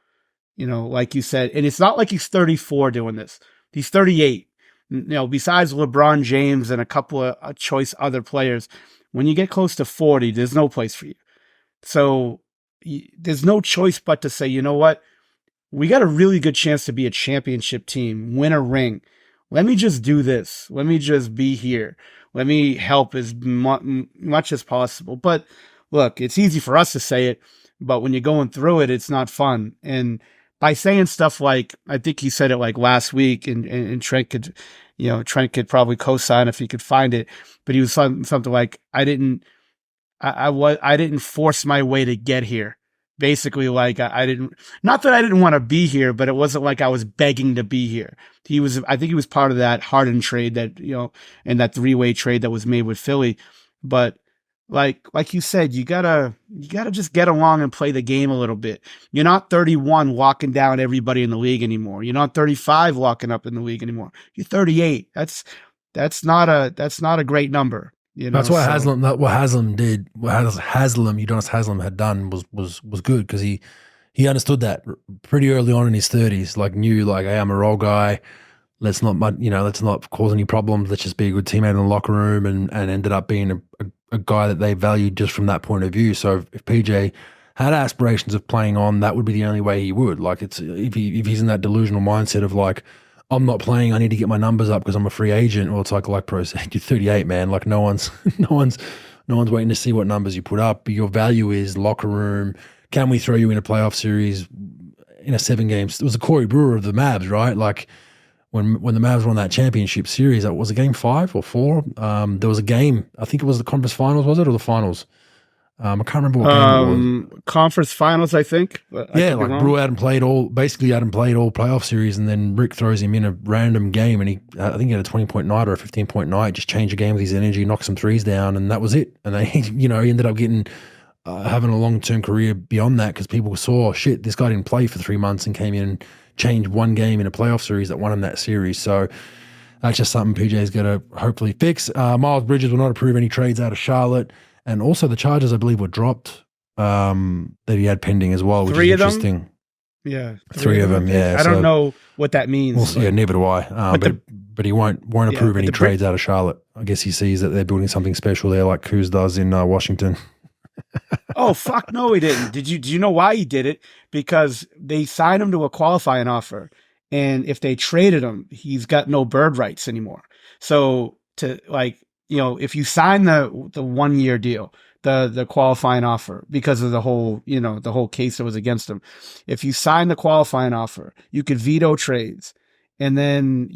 Like you said, and it's not like he's 34 doing this. He's 38. Besides LeBron James and a couple of choice other players, when you get close to 40, there's no place for you. So there's no choice but to say, you know what? We got a really good chance to be a championship team, win a ring. Let me just do this. Let me just be here. Let me help as much as possible. But look, it's easy for us to say it, but when you're going through it, it's not fun. And by saying stuff like, I think he said it like last week, and Trent could probably co-sign if he could find it, but he was something like, I didn't force my way to get here. Basically, like not that I didn't want to be here, but it wasn't like I was begging to be here. I think he was part of that Harden trade that, and that 3-way trade that was made with Philly. But like you said, you gotta just get along and play the game a little bit. You're not 31 locking down everybody in the league anymore. You're not 35 locking up in the league anymore. You're 38. That's not a great number. That's what Haslam did. Udonis Haslam had done was good, because he understood that pretty early on in his 30s. Like, knew, like, hey, I'm a role guy. Let's not cause any problems. Let's just be a good teammate in the locker room, and ended up being a guy that they valued just from that point of view. So if PJ had aspirations of playing on, that would be the only way he would. Like, it's if he's in that delusional mindset of like, I'm not playing, I need to get my numbers up because I'm a free agent. Well, it's like pro said, you're 38, man. Like, no one's waiting to see what numbers you put up. But your value is locker room. Can we throw you in a playoff series in a 7 games? It was the Corey Brewer of the Mavs, right? Like, when the Mavs won that championship series, that was a game 5 or 4. There was a game, I think it was the conference finals, was it, or the finals? I can't remember what game it was. Conference finals, I think. Yeah, like Brewer hadn't played all playoff series, and then Rick throws him in a random game, and I think he had a 20-point night or a 15-point night, just changed the game with his energy, knocked some threes down, and that was it. And he ended up getting having a long-term career beyond that, because people saw, shit, this guy didn't play for 3 months and came in and changed one game in a playoff series that won him that series. So that's just something PJ's got to hopefully fix. Miles Bridges will not approve any trades out of Charlotte. And also the charges, I believe, were dropped that he had pending as well, which is interesting. Yeah. Three of them, yeah. I don't So know what that means. we'll see. Yeah, neither do I. But he won't approve any trades out of Charlotte. I guess he sees that they're building something special there, like Kuz does in Washington. Oh, fuck no, he didn't. Do you know why he did it? Because they signed him to a qualifying offer. And if they traded him, he's got no bird rights anymore. So if you sign the 1 year deal, the qualifying offer, because of the whole case that was against him, if you sign the qualifying offer, you could veto trades. And then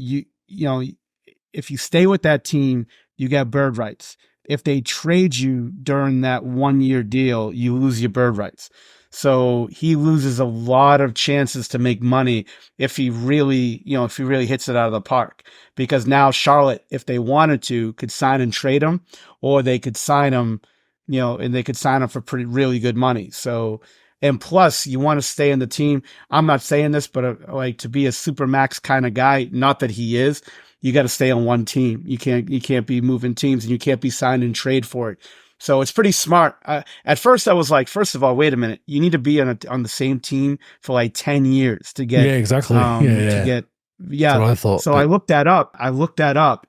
if you stay with that team, you get bird rights. If they trade you during that 1 year deal, you lose your bird rights. So he loses a lot of chances to make money if he really hits it out of the park. Because now Charlotte, if they wanted to, could sign and trade him, or they could sign him, and they could sign him for really good money. So, and plus you want to stay in the team. I'm not saying this, but to be a super max kind of guy, not that he is, you got to stay on one team. You can't be moving teams, and you can't be signed and trade for it. So it's pretty smart. At first I was like, first of all, wait a minute. You need to be on the same team for like 10 years to get. Yeah, exactly. That's what I thought. So I looked that up.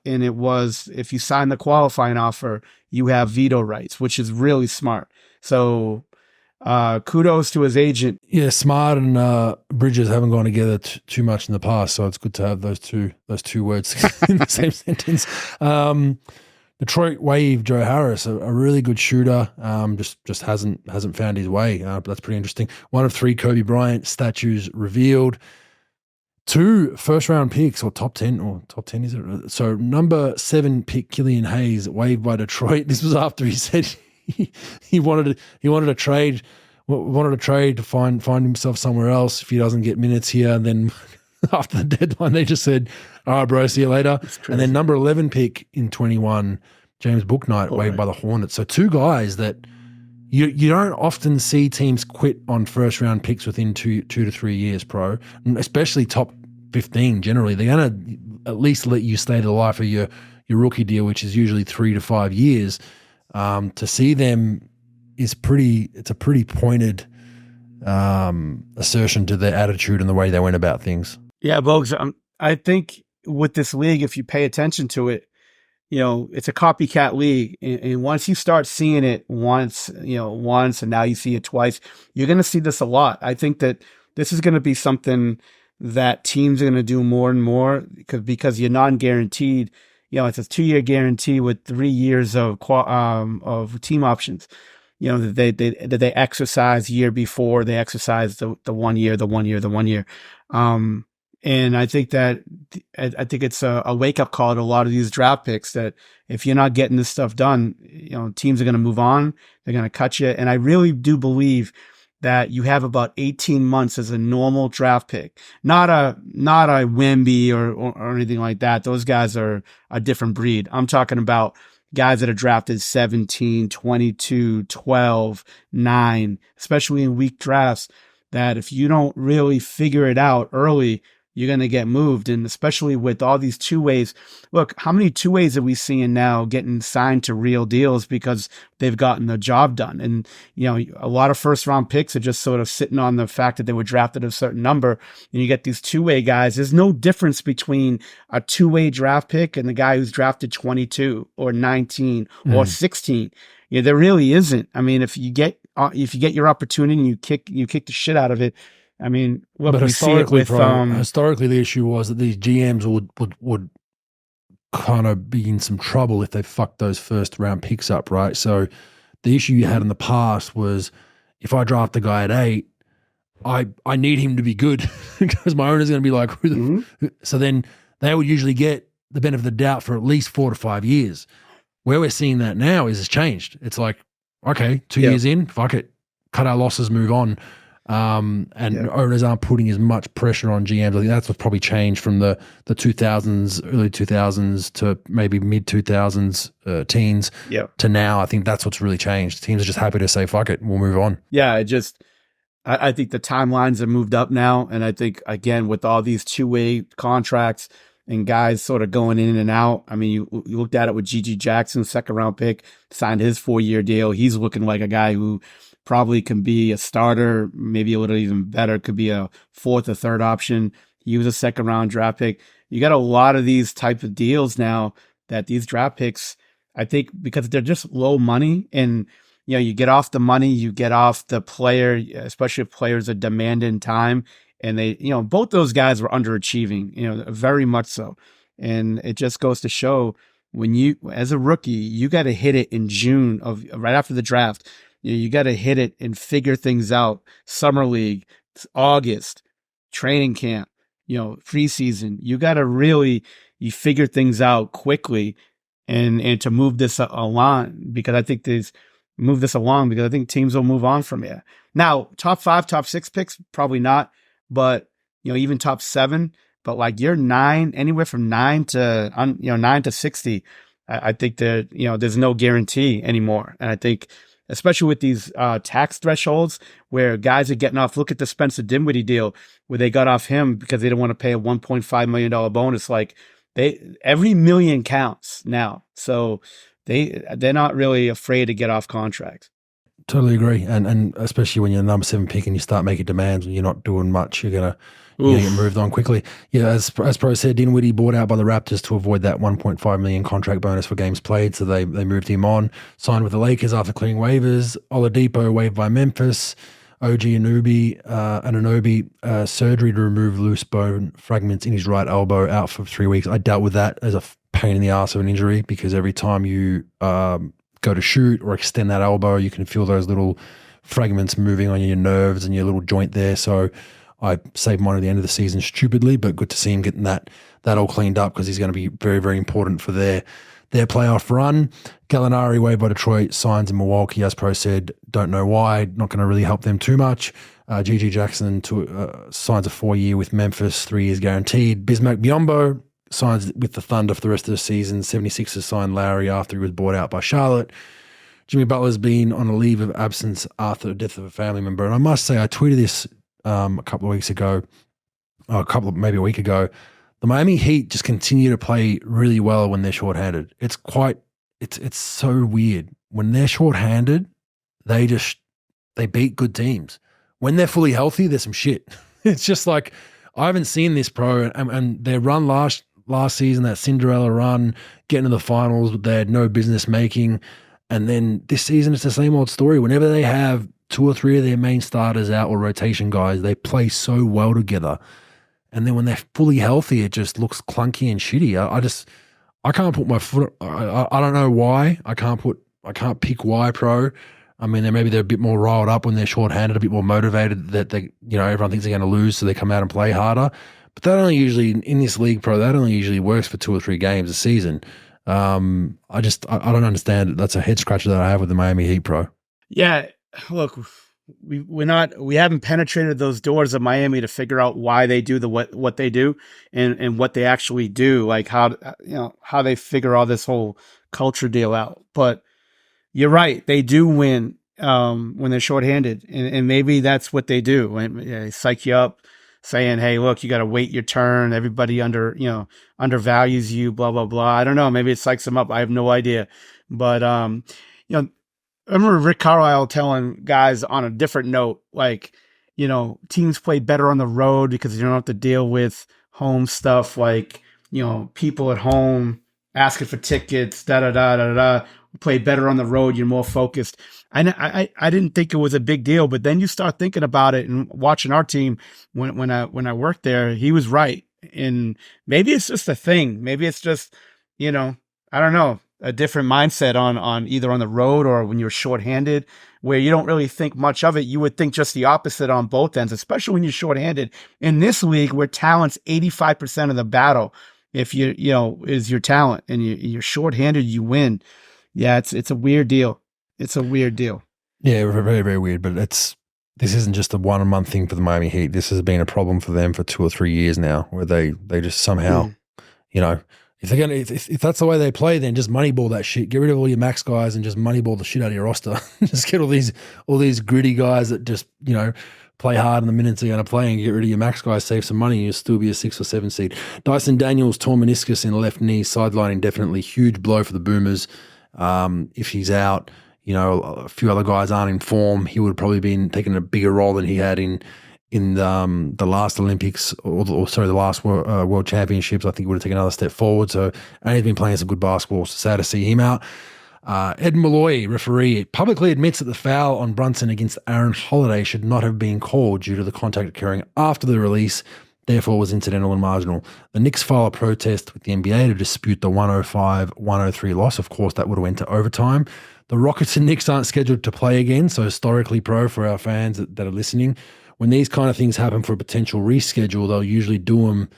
And it was, if you sign the qualifying offer, you have veto rights, which is really smart. So kudos to his agent. Yeah, Smart and Bridges haven't gone together too much in the past, so it's good to have those two words in the same sentence. Detroit waived Joe Harris, a really good shooter. Just hasn't found his way. That's pretty interesting. 1 of 3 Kobe Bryant statues revealed. 2 first-round picks, or top 10 is it? So number 7 pick Killian Hayes waived by Detroit. This was after he said he wanted to trade to find himself somewhere else if he doesn't get minutes here. And then after the deadline, they just said, "All right, bro, see you later." And then number 11 pick in 21, James Bouknight, waived by the Hornets. So 2 guys that you don't often see teams quit on first-round picks within 2 to 3 years, pro, and especially top 15 generally. They're going to at least let you stay to the life of your rookie deal, which is usually 3 to 5 years. To see them it's a pretty pointed assertion to their attitude and the way they went about things. Yeah, Bogues, I think with this league, if you pay attention to it, it's a copycat league. And once you start seeing it once, and now you see it twice, you're going to see this a lot. I think that this is going to be something that teams are going to do more and more because you're non-guaranteed. It's a 2-year guarantee with 3 years of team options. That they exercise year before they exercise the 1 year. And I think it's a wake up call to a lot of these draft picks that if you're not getting this stuff done, teams are going to move on. They're going to cut you. And I really do believe that you have about 18 months as a normal draft pick, not a Wemby or anything like that. Those guys are a different breed. I'm talking about guys that are drafted 17, 22, 12, 9, especially in weak drafts, that if you don't really figure it out early, you're going to get moved. And especially with all these 2-ways, look, how many 2-ways are we seeing now getting signed to real deals because they've gotten the job done? And, a lot of first round picks are just sort of sitting on the fact that they were drafted a certain number. And you get these 2-way guys. There's no difference between a 2-way draft pick and the guy who's drafted 22 or 19 or 16. There really isn't. I mean, if you get your opportunity and you kick the shit out of it, I mean, but historically, historically, the issue was that these GMs would kind of be in some trouble if they fucked those first round picks up, right? So the issue you had in the past was if I draft a guy at 8, I need him to be good because my owner's going to be like, so then they would usually get the benefit of the doubt for at least 4 to 5 years. Where we're seeing that now is it's changed. It's like, okay, 2 years in, fuck it, cut our losses, move on. Owners aren't putting as much pressure on GMs. I think that's what's probably changed from the 2000s, early 2000s to maybe mid 2000s teens to now. I think that's what's really changed. Teams are just happy to say, fuck it, we'll move on. Yeah, I think the timelines have moved up now. And I think, again, with all these 2-way contracts and guys sort of going in and out, I mean, you looked at it with G.G. Jackson, second round pick, signed his 4-year deal. He's looking like a guy who probably can be a starter, maybe a little even better, could be a fourth or third option. He was a second round draft pick. You got a lot of these type of deals now that these draft picks, I think, because they're just low money, and you get off the money, you get off the player, especially if players are demanding time, and they, both those guys were underachieving, very much so. And it just goes to show, when you, as a rookie, you got to hit it in June of right after the draft. You got to hit it and figure things out. Summer league, August, training camp, preseason. You got to really, you figure things out quickly, and to move this along, because I think teams will move on from here. Now, top 5, top 6 picks, probably not, but even top 7. But like year 9, anywhere from 9 to 9 to 60, I think that there's no guarantee anymore. And I think, especially with these tax thresholds, where guys are getting off. Look at the Spencer Dinwiddie deal, where they got off him because they didn't want to pay a $1.5 million bonus. Like, every million counts now, so they're not really afraid to get off contracts. Totally agree, and especially when you're the number 7 pick and you start making demands when you're not doing much, you're gonna get moved on quickly. Yeah, as Pro said, Dinwiddie bought out by the Raptors to avoid that $1.5 million contract bonus for games played, so they moved him on. Signed with the Lakers after clearing waivers. Oladipo waived by Memphis. OG Anunoby surgery to remove loose bone fragments in his right elbow, out for 3 weeks. I dealt with that as a pain in the ass of an injury, because every time you go to shoot or extend that elbow, you can feel those little fragments moving on your nerves and your little joint there. So I saved mine at the end of the season stupidly, but good to see him getting that all cleaned up, because he's going to be very, very important for their playoff run. Gallinari waived by Detroit, signs in Milwaukee, as Pro said. Don't know why. Not going to really help them too much. Gigi Jackson signs a 4-year with Memphis, 3 years guaranteed. Bismack Biyombo signs with the Thunder for the rest of the season. 76ers signed Lowry after he was bought out by Charlotte. Jimmy Butler's been on a leave of absence after the death of a family member. And I must say, I tweeted this a couple of weeks ago, maybe a week ago. The Miami Heat just continue to play really well when they're shorthanded. It's so weird. When they're shorthanded, they beat good teams. When they're fully healthy, there's some shit. It's just like, I haven't seen this, Pro, and their run last season, that Cinderella run, getting to the finals, they had no business making. And then this season, it's the same old story. Whenever they have 2 or 3 of their main starters out, or rotation guys, they play so well together. And then when they're fully healthy, it just looks clunky and shitty. I can't put my foot. I don't know why. I can't pick why, Pro. I mean, maybe they're a bit more riled up when they're shorthanded, a bit more motivated, that everyone thinks they're going to lose, so they come out and play harder. But that only usually, in this league, Pro, that only usually works for 2 or 3 games a season. I don't understand it. That's a head scratcher that I have with the Miami Heat, Pro. Yeah, look, we haven't penetrated those doors of Miami to figure out why they do what they do, and what they actually do, like how they figure all this whole culture deal out. But you're right, they do win when they're shorthanded, and maybe that's what they do. They psych you up, saying, "Hey, look, you got to wait your turn. Everybody undervalues you." Blah blah blah. I don't know. Maybe it psychs them up. I have no idea. But I remember Rick Carlisle telling guys on a different note, like, teams play better on the road because you don't have to deal with home stuff, like, people at home asking for tickets, da-da-da-da-da. Play better on the road, you're more focused. I didn't think it was a big deal, but then you start thinking about it and watching our team when I worked there, he was right. And maybe it's just a thing. Maybe it's just, I don't know, a different mindset on either on the road or when you're shorthanded, where you don't really think much of it. You would think just the opposite on both ends, especially when you're shorthanded. In this league, where talent's 85% of the battle, if is your talent, and you're shorthanded, you win. Yeah, it's a weird deal. It's a weird deal. Yeah, very, very weird. But this isn't just a 1 month thing for the Miami Heat. This has been a problem for them for 2 or 3 years now, where they just somehow, if that's the way they play, then just moneyball that shit. Get rid of all your max guys and just moneyball the shit out of your roster. Just get all these gritty guys that just play hard in the minutes they're going to play, and get rid of your max guys, save some money, and you'll still be a 6 or 7 seed. Dyson Daniels tore meniscus in the left knee, sideline indefinitely. Huge blow for the Boomers. If he's out, a few other guys aren't in form, he would have probably been taking a bigger role than he had in the last Olympics or the last World Championships. I think he would have taken another step forward. So, and he's been playing some good basketball. So sad to see him out. Ed Malloy, referee, publicly admits that the foul on Brunson against Aaron Holiday should not have been called due to the contact occurring after the release, therefore was incidental and marginal. The Knicks file a protest with the NBA to dispute the 105-103 loss. Of course, that would have went to overtime. The Rockets and Knicks aren't scheduled to play again, so historically pro for our fans that are listening. When these kind of things happen for a potential reschedule, they'll usually do them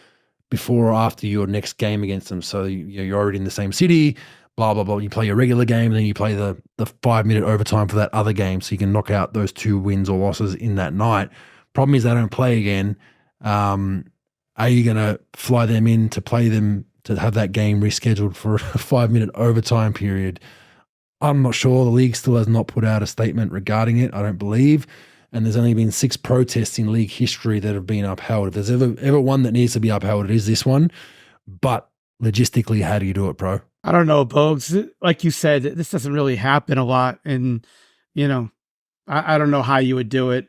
before or after your next game against them. So you're already in the same city, blah, blah, blah. You play your regular game, and then you play the 5-minute overtime for that other game, so you can knock out those 2 wins or losses in that night. Problem is they don't play again. Are you going to fly them in to play them to have that game rescheduled for a 5-minute overtime period? I'm not sure. The league still has not put out a statement regarding it, I don't believe. And there's only been 6 protests in league history that have been upheld. If there's ever one that needs to be upheld, it is this one. But logistically, how do you do it, bro? I don't know, Bogues. Like you said, this doesn't really happen a lot. And, I don't know how you would do it.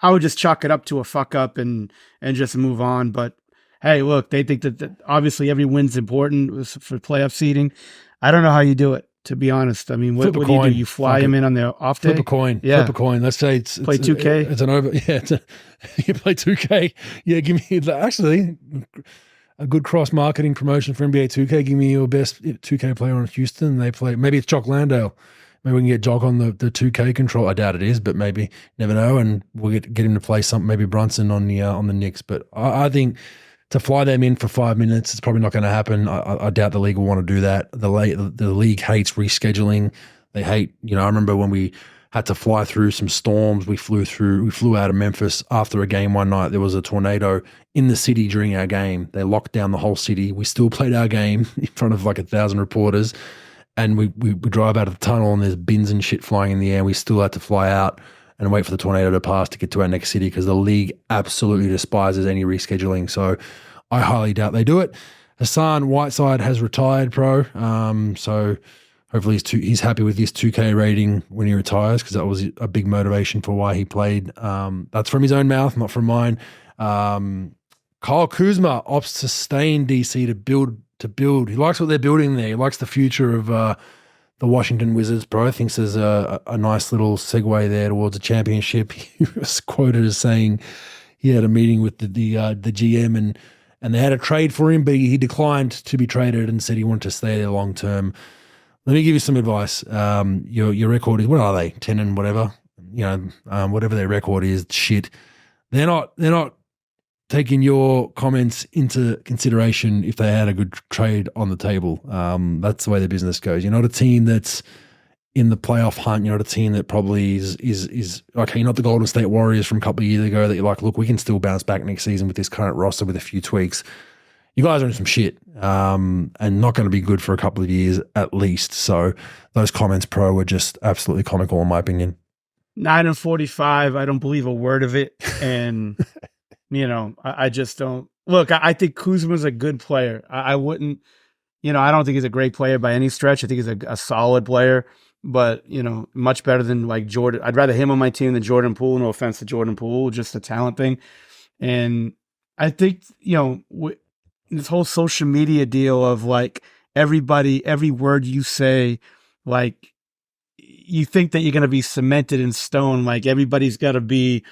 I would just chalk it up to a fuck up and just move on. But hey, look, they think that obviously every win's important for playoff seeding. I don't know how you do it, to be honest. I mean, what do you do? You fly them in on their off day? Flip a coin. Yeah. Flip a coin. Let's say play 2K. It's an over. Yeah. You play 2K. Yeah. Give me actually a good cross marketing promotion for NBA 2K. Give me your best 2K player on Houston. They play. Maybe it's Jock Landale. Maybe we can get Jock on the 2K control. I doubt it is, but maybe, never know. And we'll get him to play something. Maybe Brunson on the Knicks. But I think to fly them in for 5 minutes, it's probably not going to happen. I doubt the league will want to do that. The league hates rescheduling. They hate, I remember when we had to fly through some storms. We flew out of Memphis after a game one night. There was a tornado in the city during our game. They locked down the whole city. We still played our game in front of like 1,000 reporters. And we drive out of the tunnel and there's bins and shit flying in the air. And we still had to fly out and wait for the tornado to pass to get to our next city because the league absolutely despises any rescheduling. So I highly doubt they do it. Hassan Whiteside has retired, pro. So hopefully he's happy with his 2K rating when he retires because that was a big motivation for why he played. That's from his own mouth, not from mine. Kyle Kuzma opts to stay in DC to build. He likes what they're building there. He likes the future of the Washington Wizards, bro. Thinks there's a nice little segue there towards a championship. He was quoted as saying he had a meeting with the GM and they had a trade for him, but he declined to be traded and said he wanted to stay there long term. Let me give you some advice. Your record is, what are they? 10 and whatever. Whatever their record is, shit. They're not taking your comments into consideration if they had a good trade on the table. That's the way the business goes. You're not a team that's in the playoff hunt. You're not a team that probably is okay. You're not the Golden State Warriors from a couple of years ago that you're like, look, we can still bounce back next season with this current roster with a few tweaks. You guys are in some shit and not going to be good for a couple of years at least. So those comments, pro, were just absolutely comical in my opinion. 9-45. I don't believe a word of it. And I just don't look. I think Kuzma's a good player. I wouldn't, I don't think he's a great player by any stretch. I think he's a solid player, but much better than like Jordan. I'd rather him on my team than Jordan Poole. No offense to Jordan Poole, just a talent thing. And I think this whole social media deal of like every word you say, like you think that you're going to be cemented in stone. Like everybody's got to be,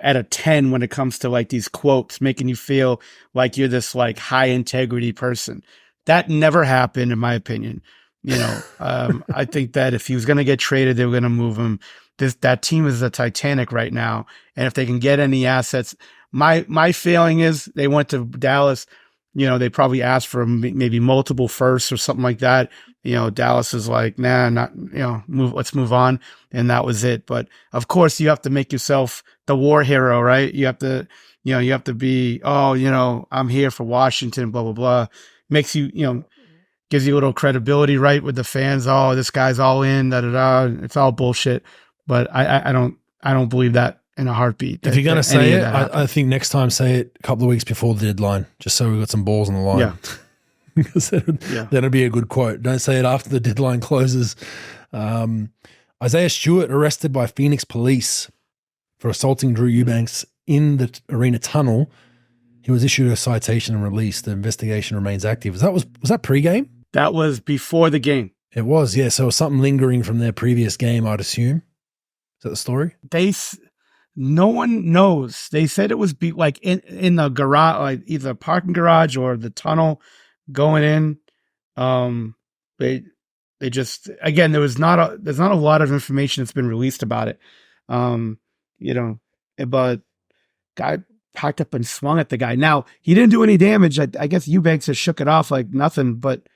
at a 10 when it comes to like these quotes, making you feel like you're this like high integrity person. That never happened, in my opinion. I think that if he was going to get traded, they were going to move him. That team is the Titanic right now. And if they can get any assets, my feeling is they went to Dallas, they probably asked for maybe multiple firsts or something like that. Dallas is like, nah, not, let's move on. And that was it. But of course you have to make yourself the war hero, right? You have to, you have to be, I'm here for Washington, blah, blah, blah. Makes you, gives you a little credibility, right? With the fans. Oh, this guy's all in, da, da, da. It's all bullshit. But I don't believe that in a heartbeat. If you're going to say it, I think next time say it a couple of weeks before the deadline, just so we've got some balls on the line. Yeah. Because then it'd be a good quote. Don't say it after the deadline closes. Isaiah Stewart arrested by Phoenix police for assaulting Drew Eubanks in the arena tunnel. He was issued a citation and released. The investigation remains active. Was that pregame? That was before the game. It was, yeah. So it was something lingering from their previous game, I'd assume. Is that the story? No one knows. They said it was like in the garage, like either parking garage or the tunnel going in. They just, again, there's not a lot of information that's been released about it. But guy packed up and swung at the guy. Now, he didn't do any damage. I guess Eubanks has shook it off like nothing, but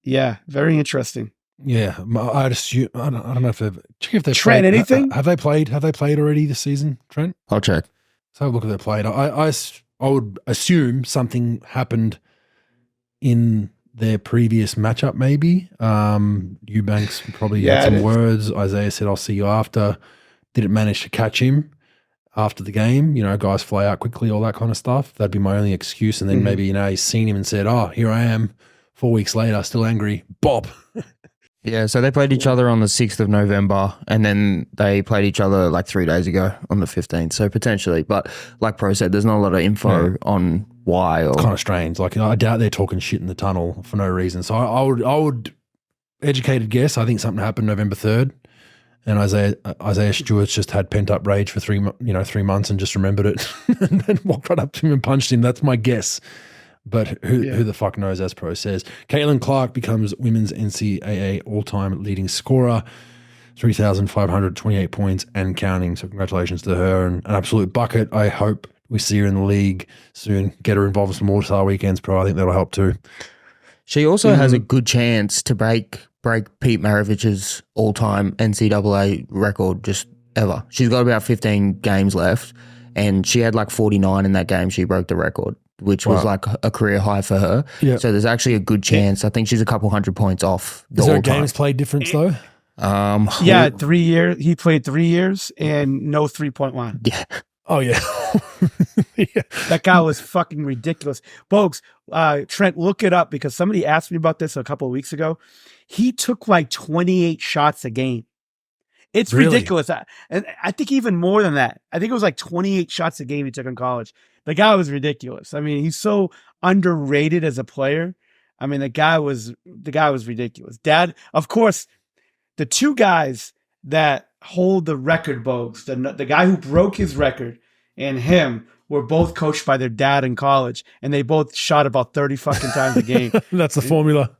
yeah, very interesting. Yeah, I'd assume. I don't know if they've Trent, played. anything? Have they played? Have they played already this season, Trent? I'll check. Let's have a look if they played. I would assume something happened in their previous matchup. Maybe Eubanks probably had some words. Isaiah said, "I'll see you after." Didn't manage to catch him after the game. Guys fly out quickly, all that kind of stuff. That'd be my only excuse. And then maybe he's seen him and said, "Oh, here I am." 4 weeks later, still angry. Bob. Yeah, so they played each other on the 6th of November, and then they played each other like 3 days ago on the 15th. So potentially, but like Pro said, there's not a lot of info on why. It's kind of strange. Like, I doubt they're talking shit in the tunnel for no reason. So I would educated guess. I think something happened November 3rd, and Isaiah Stewart's just had pent up rage for 3 months and just remembered it, and then walked right up to him and punched him. That's my guess. But who the fuck knows, as Pro says. Caitlin Clark becomes women's NCAA all-time leading scorer, 3,528 points and counting. So congratulations to her, and an absolute bucket. I hope we see her in the league soon. Get her involved in some All-Star weekends, Pro. I think that'll help too. She also has a good chance to break Pete Maravich's all-time NCAA record just ever. She's got about 15 games left, and she had like 49 in that game. She broke the record, which was like a career high for her. Yep. So there's actually a good chance. I think she's a couple hundred points off the all-time. Is there a games played difference though? 3 years. He played 3 years and no 3-point line. Yeah. Oh, yeah. Yeah. That guy was fucking ridiculous. Bogues, Trent, look it up because somebody asked me about this a couple of weeks ago. He took like 28 shots a game. It's ridiculous. And I think even more than that. I think it was like 28 shots a game he took in college. The guy was ridiculous. I mean, he's so underrated as a player. I mean, the guy was ridiculous. Dad, of course, the two guys that hold the record, Bogues, the guy who broke his record and him were both coached by their dad in college, and they both shot about 30 fucking times a game. That's the formula.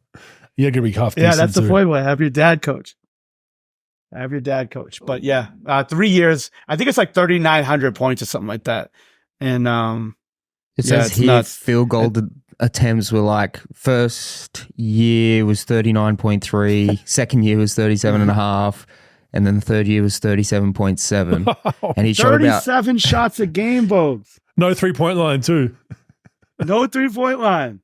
You're going to be half decent. Yeah, that's the formula. Have your dad coach. But yeah, 3 years. I think it's like 3,900 points or something like that. And it says here nuts. Field goal attempts were like first year was 39.3, second year was 37.5, and then the third year was 37.7. And he shot about 37 shots a game, Bogues. No 3-point line too. No 3-point line.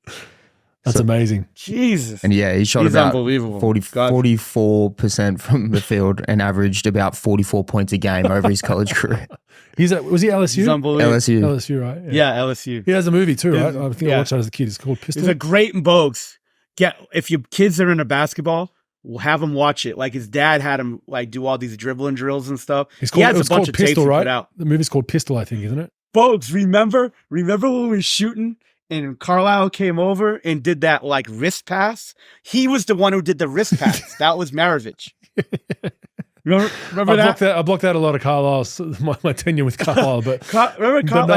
That's amazing. Jesus. And yeah, he shot about 44% from the field and averaged about 44 points a game over his college career. Was he LSU? He's unbelievable. LSU, right? Yeah, LSU. He has a movie too, right? I think I watched that as a kid. It's called Pistol. It's a great in Bogues. If your kids are into basketball, we'll have them watch it. Like his dad had him like do all these dribbling drills and stuff. It was called Pistol, right? The movie's called Pistol, I think, isn't it? Bogues, remember when we were shooting and Carlisle came over and did that like wrist pass? He was the one who did the wrist pass. That was Maravich. Remember that? I blocked out a lot of Carlisle's my tenure with Carlisle, but I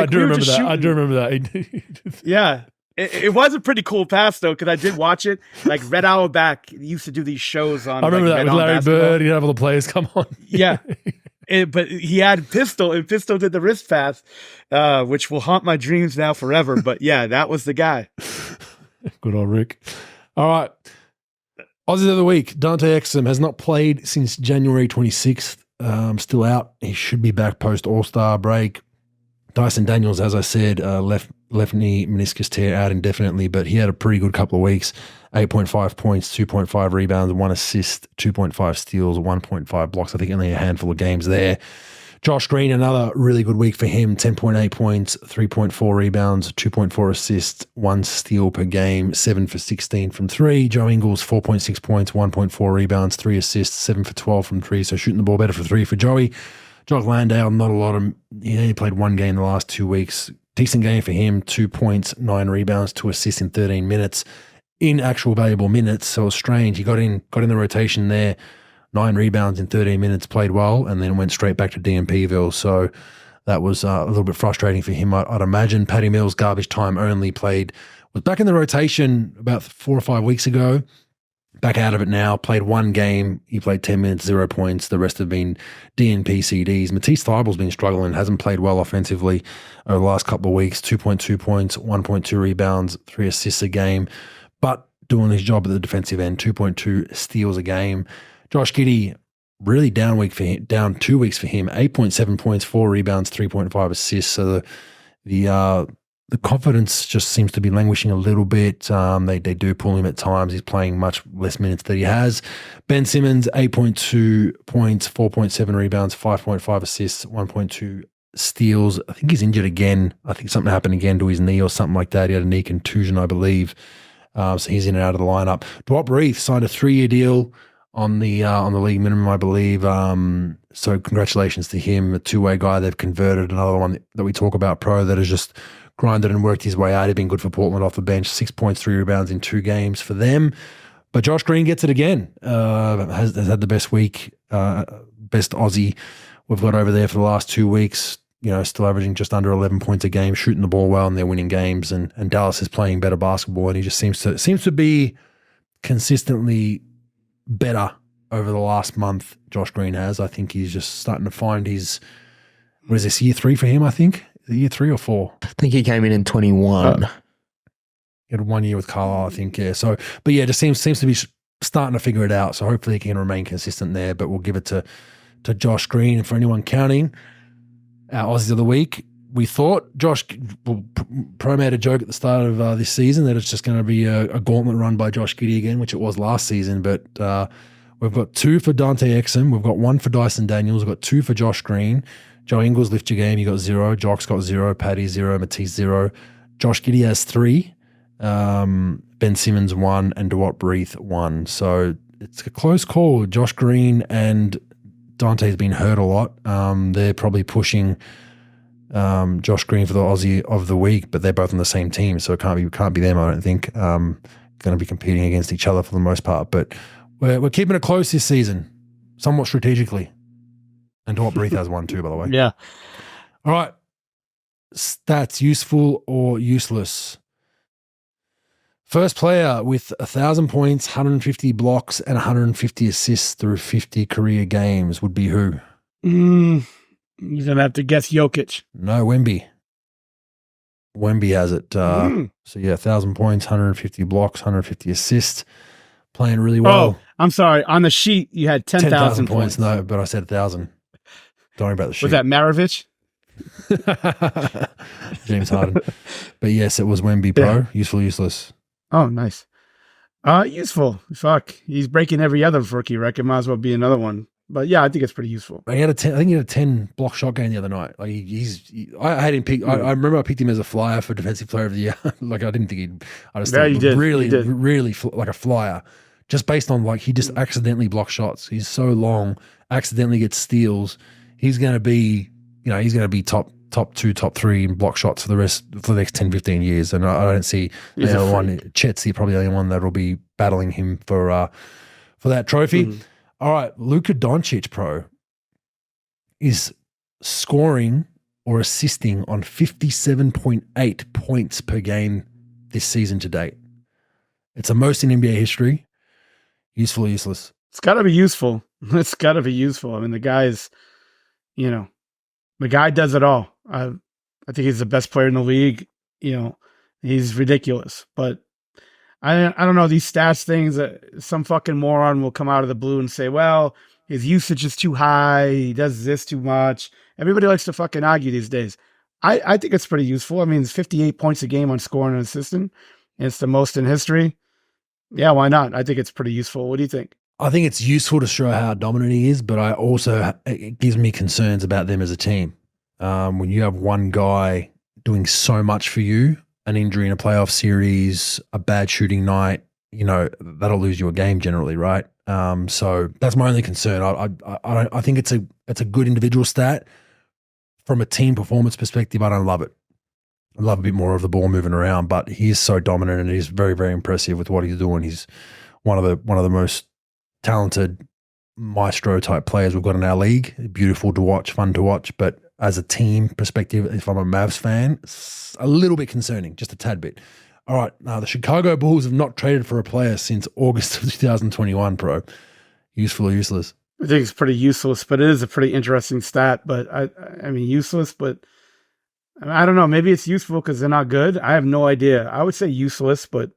do remember that. Yeah. It was a pretty cool pass though, because I did watch it. Like Red Auerbach used to do these shows on. I remember that with Larry basketball. Bird. He'd have all the players come on. Yeah. But he had Pistol, and Pistol did the wrist pass, which will haunt my dreams now forever. But yeah, that was the guy. Good old Rick. All right. Aussies of the week. Dante Exum has not played since January 26th. Still out. He should be back post All-Star break. Dyson Daniels, as I said, left knee meniscus tear out indefinitely, but he had a pretty good couple of weeks. 8.5 points, 2.5 rebounds, 1 assist, 2.5 steals, 1.5 blocks. I think only a handful of games there. Josh Green, another really good week for him. 10.8 points, 3.4 rebounds, 2.4 assists, 1 steal per game, 7 for 16 from 3. Joe Ingles, 4.6 points, 1.4 rebounds, 3 assists, 7 for 12 from 3. So shooting the ball better for 3 for Joey. Jock Landale, not a lot of, he only played 1 game in the last 2 weeks. Decent game for him, 2 points, 9 rebounds, 2 assists in 13 minutes. In actual valuable minutes, so it was strange. He got in the rotation there, 9 rebounds in 13 minutes, played well, and then went straight back to DMPville. So that was a little bit frustrating for him, I'd imagine. Patty Mills, garbage time only, was back in the rotation about 4 or 5 weeks ago. Back out of it now, played 1 game. He played 10 minutes, 0 points. The rest have been DNP CDs. Matisse Thybulle's been struggling, hasn't played well offensively over the last couple of weeks. 2.2 points, 1.2 rebounds, 3 assists a game, but doing his job at the defensive end, 2.2 steals a game. Josh Giddey, really down 2 weeks for him, 8.7 points, 4 rebounds, 3.5 assists. So the confidence just seems to be languishing a little bit. They do pull him at times. He's playing much less minutes than he has. Ben Simmons, 8.2 points, 4.7 rebounds, 5.5 assists, 1.2 steals. I think he's injured again. I think something happened again to his knee or something like that. He had a knee contusion, I believe. So he's in and out of the lineup. Dwight Reith signed a 3-year deal on the league minimum, I believe. So congratulations to him, a 2-way guy. They've converted another one that we talk about, pro, that has just grinded and worked his way out. He's been good for Portland off the bench. 6 points, 3 rebounds in 2 games for them. But Josh Green gets it again. Has had the best week, best Aussie we've got over there for the last 2 weeks. You know, still averaging just under 11 points a game, shooting the ball well, and they're winning games. And Dallas is playing better basketball, and he just seems to be consistently better over the last month. Josh Green has. I think he's just starting to find his. What is this, year 3 for him? I think year 3 or 4. I think he came in 21. He had 1 year with Carlisle, I think. Yeah. So, but yeah, just seems to be starting to figure it out. So hopefully he can remain consistent there. But we'll give it to Josh Green. And for anyone counting, our Aussies of the week, we thought Pro made a joke at the start of this season that it's just going to be a gauntlet run by Josh Giddey again, which it was last season. But we've got 2 for Dante Exum. We've got 1 for Dyson Daniels. We've got 2 for Josh Green. Joe Ingles, lift your game. You got 0. Jock's got 0. Paddy 0. Matisse 0. Josh Giddey has 3. Ben Simmons 1 and Dwight Reith 1. So it's a close call. Josh Green and Dante's been hurt a lot. They're probably pushing Josh Green for the Aussie of the week, but they're both on the same team, so it can't be them. I don't think. Going to be competing against each other for the most part, but we're keeping it close this season, somewhat strategically. And Dwight Reith has 1 too, by the way. Yeah. All right. Stats, useful or useless. First player with 1,000 points, 150 blocks, and 150 assists through 50 career games would be who? You're going to have to guess Jokic. No, Wemby. Wemby has it. So, yeah, 1,000 points, 150 blocks, 150 assists. Playing really well. Oh, I'm sorry. On the sheet, you had 10,000 points. No, but I said 1,000. Don't worry about the sheet. Was that Maravich? James Harden. But yes, it was Wemby Pro. Yeah. Useful, useless. Oh, nice. Useful. Fuck. He's breaking every other rookie record. Might as well be another one. But yeah, I think it's pretty useful. I think he had a 10 block shot game the other night. Like I had him picked. I remember I picked him as a flyer for defensive player of the year. Like I didn't think I just thought really like a flyer, just based on like he just accidentally blocks shots. He's so long, accidentally gets steals. He's going to be, top 2, top 3 in block shots for the next 10, 15 years. And I don't see the other one. Chet's probably the only one that will be battling him for that trophy. All right, Luka Doncic, Pro, is scoring or assisting on 57.8 points per game this season to date. It's the most in NBA history. Useful or useless? It's got to be useful. It's got to be useful. I mean, the guy does it all. I think he's the best player in the league. He's ridiculous. But I don't know, these stats things, some fucking moron will come out of the blue and say, well, his usage is too high. He does this too much. Everybody likes to fucking argue these days. I think it's pretty useful. I mean, it's 58 points a game on scoring and assisting. It's the most in history. Yeah, why not? I think it's pretty useful. What do you think? I think it's useful to show how dominant he is, but it gives me concerns about them as a team. When you have one guy doing so much for you, an injury in a playoff series, a bad shooting night, that'll lose you a game generally, right? So that's my only concern. I think it's a good individual stat. From a team performance perspective, I don't love it. I love a bit more of the ball moving around, but he is so dominant and he's very, very impressive with what he's doing. He's one of the most talented maestro type players we've got in our league. Beautiful to watch, fun to watch, but as a team perspective, if I'm a Mavs fan, it's a little bit concerning, just a tad bit. All right, now the Chicago Bulls have not traded for a player since August of 2021, Pro. Useful or useless? I think it's pretty useless, but it is a pretty interesting stat. But I mean, useless, but I don't know. Maybe it's useful because they're not good. I have no idea. I would say useless, but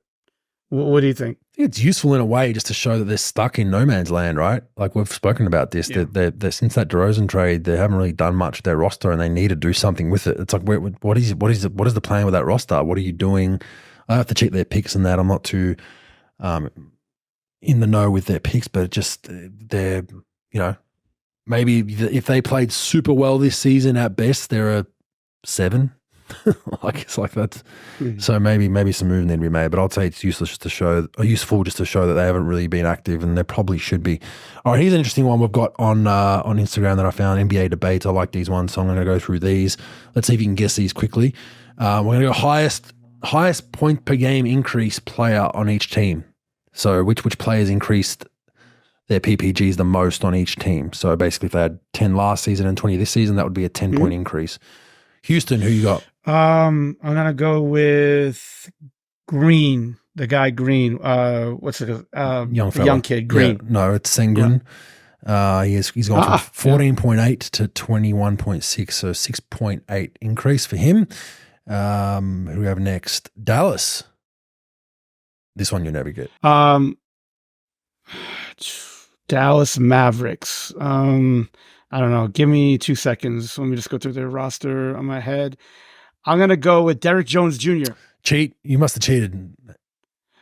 what do you think? I think it's useful in a way just to show that they're stuck in no man's land, right? Like we've spoken about this. Yeah. They're since that DeRozan trade, they haven't really done much with their roster, and they need to do something with it. It's like, what is the plan with that roster? What are you doing? I have to check their picks and that. I'm not too in the know with their picks, but just they're maybe if they played super well this season, at best they're a 7. Like it's like that. So maybe some movement need to be made, but I'll say it's useful just to show that they haven't really been active, and they probably should be. All right, here's an interesting one we've got on Instagram that I found. NBA debates. I like these ones, so I'm going to go through these. Let's see if you can guess these quickly. We're going to go highest point per game increase player on each team. So which players increased their PPGs the most on each team? So basically, if they had 10 last season and 20 this season, that would be a 10-point increase. Houston, who you got? I'm gonna go with Green, the guy Green. What's it? Young kid Green. Yeah, no, it's Sengun. Yeah. He's gone from 14.8 to 21.6, so 6.8 increase for him. Who do we have next? Dallas. This one you'll never get. Dallas Mavericks. I don't know. Give me 2 seconds. Let me just go through their roster on my head. I'm going to go with Derrick Jones Jr. Cheat? You must have cheated.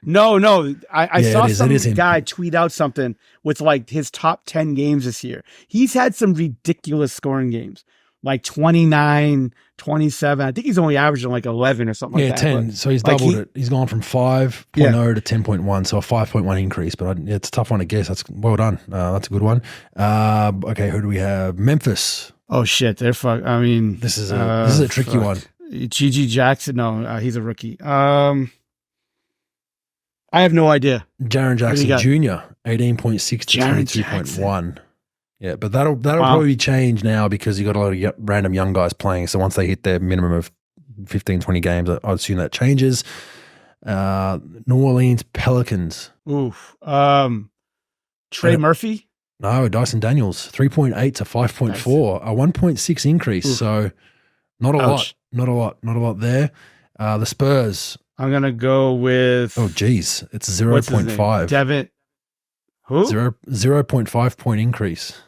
No. I saw some guy tweet out something with like his top 10 games this year. He's had some ridiculous scoring games, like 29, 27. I think he's only averaging like 11 or something like that. 10. So he's doubled it. He's gone from 5.0 to 10.1, so a 5.1 increase. But it's a tough one to guess. That's well done. That's a good one. Okay, who do we have? Memphis. Oh shit, they're fuck. I mean, this is a tricky one. GG Jackson. No, he's a rookie. I have no idea. Jaren Jackson Jr. 18.6 to 22.1. Yeah, but that'll probably change now because you got a lot of random young guys playing. So once they hit their minimum of 15, 20 games, I assume that changes. New Orleans Pelicans. Oof. Trey Murphy? No, Dyson Daniels. 3.8 to 5.4. A 1.6 increase. Oof. So not a lot. Not a lot there. The Spurs. I'm going to go with... Oh, geez. It's 0.5. Devin. Who? 0.5 point increase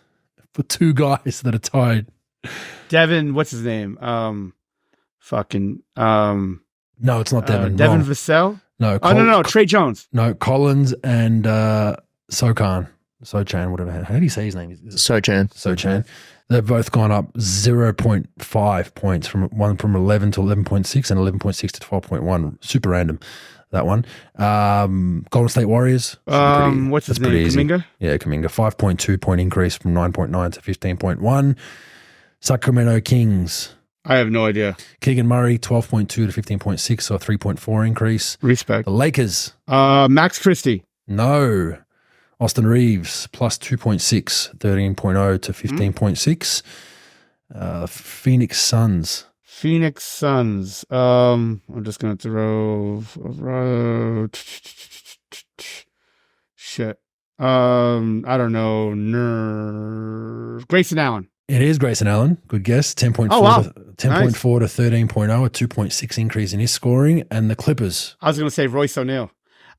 for 2 guys that are tied. Devin, what's his name? No, it's not Devin. Devin Vassell? No. No. Trey Jones. No, Collins and Sochan, whatever. How do you say his name? Sochan. They've both gone up 0.5 points from 11 to 11.6 and 11.6 to 12.1. Super random. That one. Golden State Warriors. What's his name? Kuminga? Yeah, Kuminga. 5.2 point increase from 9.9 to 15.1. Sacramento Kings. I have no idea. Keegan Murray, 12.2 to 15.6, so a 3.4 increase. Respect. The Lakers. Max Christie. No. Austin Reeves, plus 2.6, 13.0 to 15.6. Phoenix Suns. I'm just going to throw shit. I don't know. Grayson Allen. It is Grayson Allen. Good guess. 10.4 to 13.0, a 2.6 increase in his scoring. And the Clippers. I was going to say Royce O'Neal.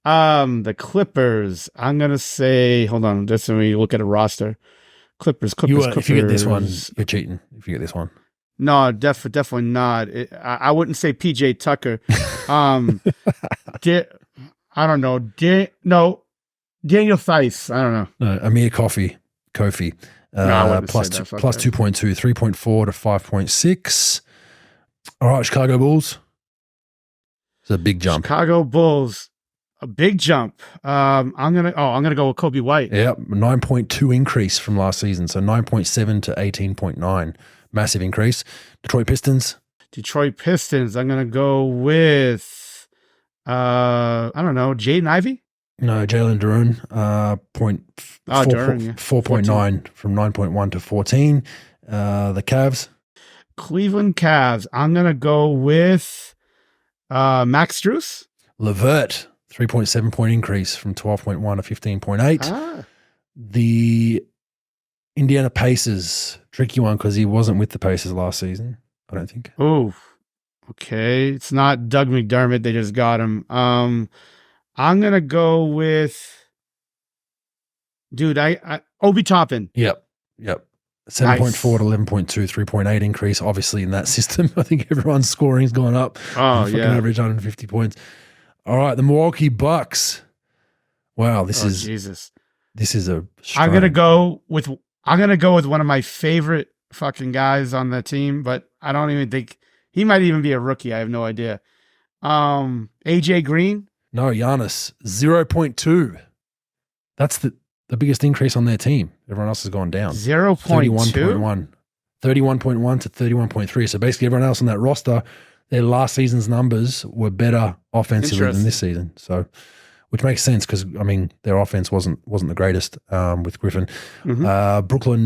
The Clippers. I'm going to say, hold on. Just let me look at a roster. Clippers. If you get this one, you're cheating. If you get this one. No, definitely not. I wouldn't say PJ Tucker. I don't know. No, Daniel Theis. I don't know. No, Amir Kofi. I wouldn't have Plus said that. Fuck plus that. 2.2, 3.4 to 5.6. All right, Chicago Bulls. It's a big jump. Chicago Bulls. A big jump. I'm gonna go with Kobe White. Yep, 9.2 increase from last season. So 9.7 to 18.9. Massive increase. Detroit Pistons. Detroit Pistons. I'm gonna go with I don't know, Jaden Ivey. No, Jalen Duren. Duren, yeah. 4.9 from 9.1 to 14. The Cavs. Cleveland Cavs. I'm gonna go with Max Strus. Levert. 3.7 point increase from 12.1 to 15.8. The Indiana Pacers. Tricky one because he wasn't with the Pacers last season, I don't think. Oh, okay. It's not Doug McDermott. They just got him. I'm gonna go with Obi Toppin. Yep. 7.4 to 11.2, 3.8 increase. Obviously, in that system, I think everyone's scoring's gone up. Oh, Fucking yeah. average 150 points. All right, the Milwaukee Bucks. Wow, this is Jesus. a strain. I'm gonna go with one of my favorite fucking guys on the team, but I don't even think he might even be a rookie. I have no idea. AJ Green. No, Giannis, 0.2. That's the biggest increase on their team. Everyone else has gone down. 0.2. 31.1 to 31.3. So basically everyone else on that roster, their last season's numbers were better offensively than this season. So, which makes sense because, I mean, their offense wasn't the greatest with Griffin. Mm-hmm. Brooklyn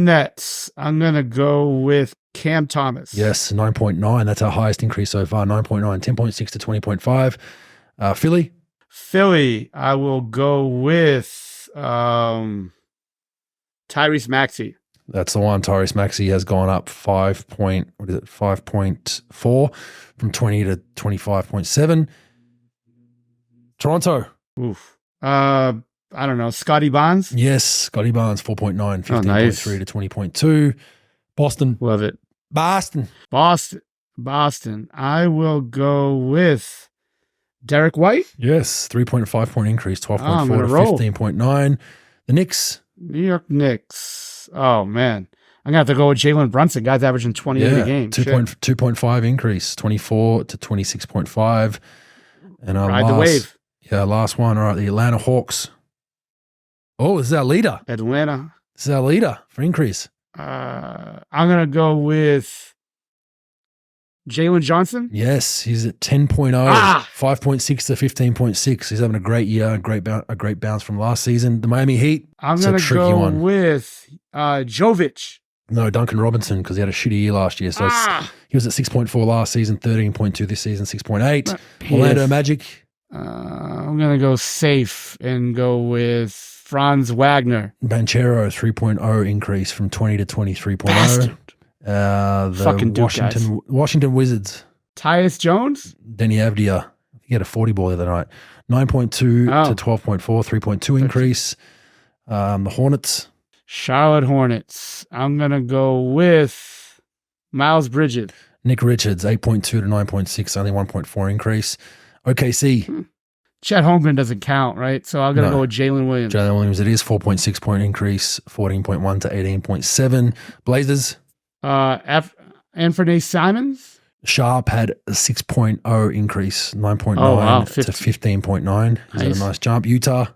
Nets. I'm going to go with Cam Thomas. Yes, 9.9. That's our highest increase so far, 9.9. 10.6 to 20.5. Philly, I will go with Tyrese Maxey. That's the one. Tyrese Maxey has gone up 5.4 from 20 to 25.7. Toronto. Oof. I don't know. Scotty Barnes. Yes, Scotty Barnes, 4.9, 15.3 nice. to 20.2. Boston. Love it. Boston. I will go with Derek White. Yes, 3.5 point increase, 12.4 to roll. 15.9. The Knicks. New York Knicks. Oh, man. I'm going to have to go with Jalen Brunson. Guy's averaging 28 a game. 2.5 increase, 24 to 26.5. And our Ride the wave. Yeah, last one. All right, the Atlanta Hawks. Oh, this is our leader. Atlanta. This is our leader for increase. I'm going to go with Jalen Johnson. Yes, he's at 10.0, 5.6 to 15.6. He's having a great year, a great bounce from last season. The Miami Heat. I'm going to go with Jovic. No, Duncan Robinson, because he had a shitty year last year. So he was at 6.4 last season, 13.2 this season, 6.8. Orlando Magic. I'm going to go safe and go with Franz Wagner. Banchero, 3.0 increase from 20 to 23.0. The Washington Wizards. Tyus Jones. Denny Avdia. He had a 40 ball the other night. 9.2 to 12.4, 3.2 increase. The Hornets. Charlotte Hornets. I'm going to go with Miles Bridges. Nick Richards, 8.2 to 9.6, only 1.4 increase. OKC. Chet Holmgren doesn't count, right? So I'm going to go with Jalen Williams. Jalen Williams, it is 4.6 point increase, 14.1 to 18.7. Blazers. Anthony Simons. Sharp had a 6.0 increase, 9.9 to 15.9. Is that a nice jump? Utah,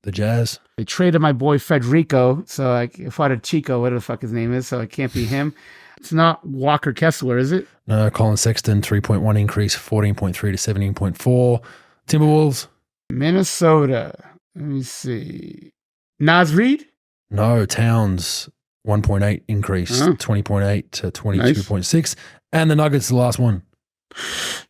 the Jazz. They traded my boy Federico, so I fought a Chico, whatever the fuck his name is, so it can't be him. It's not Walker Kessler, is it? No, Colin Sexton, 3.1 increase, 14.3 to 17.4. Timberwolves. Minnesota. Let me see. Naz Reid? No, Towns, 1.8 increase, 20.8 to 22.6. Nice. And the Nuggets, the last one.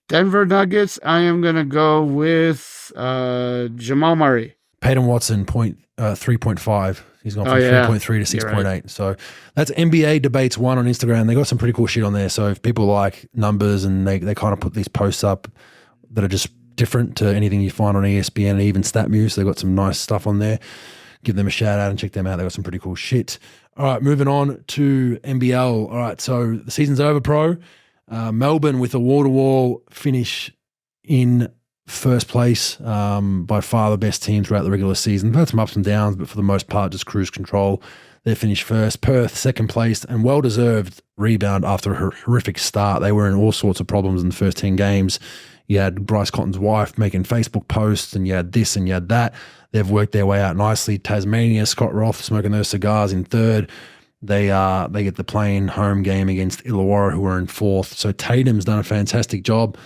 Denver Nuggets, I am going to go with Jamal Murray. Peyton Watson, 3.5. He's gone from 3.3 to 6.8. Right. So that's NBA Debates 1 on Instagram. They got some pretty cool shit on there. So if people like numbers and they kind of put these posts up that are just different to anything you find on ESPN and even StatMuse, they've got some nice stuff on there. Give them a shout out and check them out. They got some pretty cool shit. All right, moving on to NBL. All right, so the season's over, pro. Melbourne with a wall-to-wall finish in first place, by far the best team throughout the regular season. They've had some ups and downs, but for the most part, just cruise control. They finished first. Perth, second place, and well-deserved rebound after a horrific start. They were in all sorts of problems in the first 10 games. You had Bryce Cotton's wife making Facebook posts, and you had this and you had that. They've worked their way out nicely. Tasmania, Scott Roth smoking those cigars in third. They get the playing home game against Illawarra, who are in fourth. So Tatum's done a fantastic job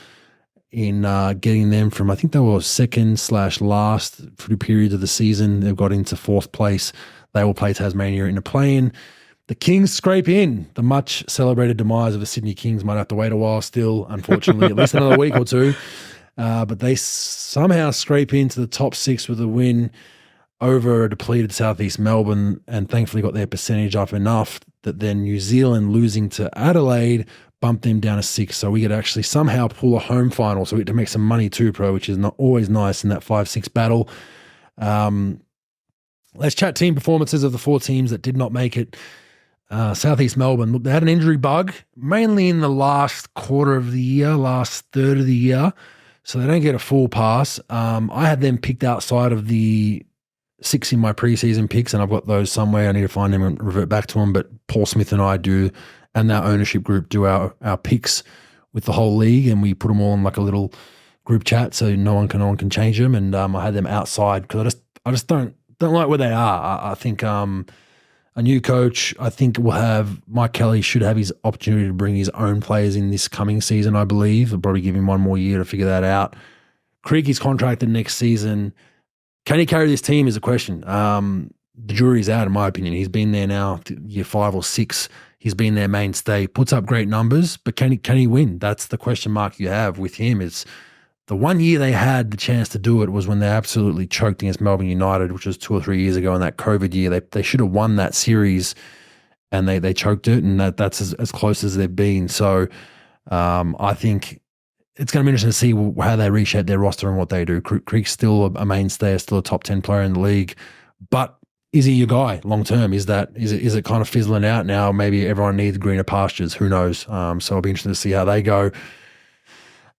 in getting them from, I think they were second/last through periods of the season. They've got into fourth place. They will play Tasmania in a play-in. The Kings scrape in. The much celebrated demise of the Sydney Kings might have to wait a while still, unfortunately, at least another week or two. But they somehow scrape into the top 6 with a win over a depleted Southeast Melbourne, and thankfully got their percentage up enough that then New Zealand losing to Adelaide bumped them down to 6. So we could actually somehow pull a home final. So we get to make some money too, Pro, which is not always nice in that 5-6 battle. Let's chat team performances of the 4 teams that did not make it. Southeast Melbourne, look, they had an injury bug, mainly in the last quarter of the year, last third of the year, so they don't get a full pass. I had them picked outside of the 6 in my preseason picks, and I've got those somewhere. I need to find them and revert back to them, but Paul Smith and I do, and our ownership group do our picks with the whole league, and we put them all in like a little group chat so no one can change them, and I had them outside because I just don't like where they are. I think a new coach, I think will have Mike Kelly should have his opportunity to bring his own players in this coming season, I believe. I'll probably give him one more year to figure that out. Creaky's contracted next season. Can he carry this team is a question. The jury's out, in my opinion. He's been there now, year 5 or 6. He's been their mainstay, puts up great numbers, but can he win? That's the question mark you have with him. It's the one year they had the chance to do it was when they absolutely choked against Melbourne United, which was 2 or 3 years ago in that COVID year. They should have won that series, and they choked it, and that's as close as they've been. So I think it's going to be interesting to see how they reshape their roster and what they do. Creek's still a mainstay, still a top 10 player in the league, but is he your guy long term? Is it kind of fizzling out now? Maybe everyone needs greener pastures. Who knows? So I'll be interested to see how they go.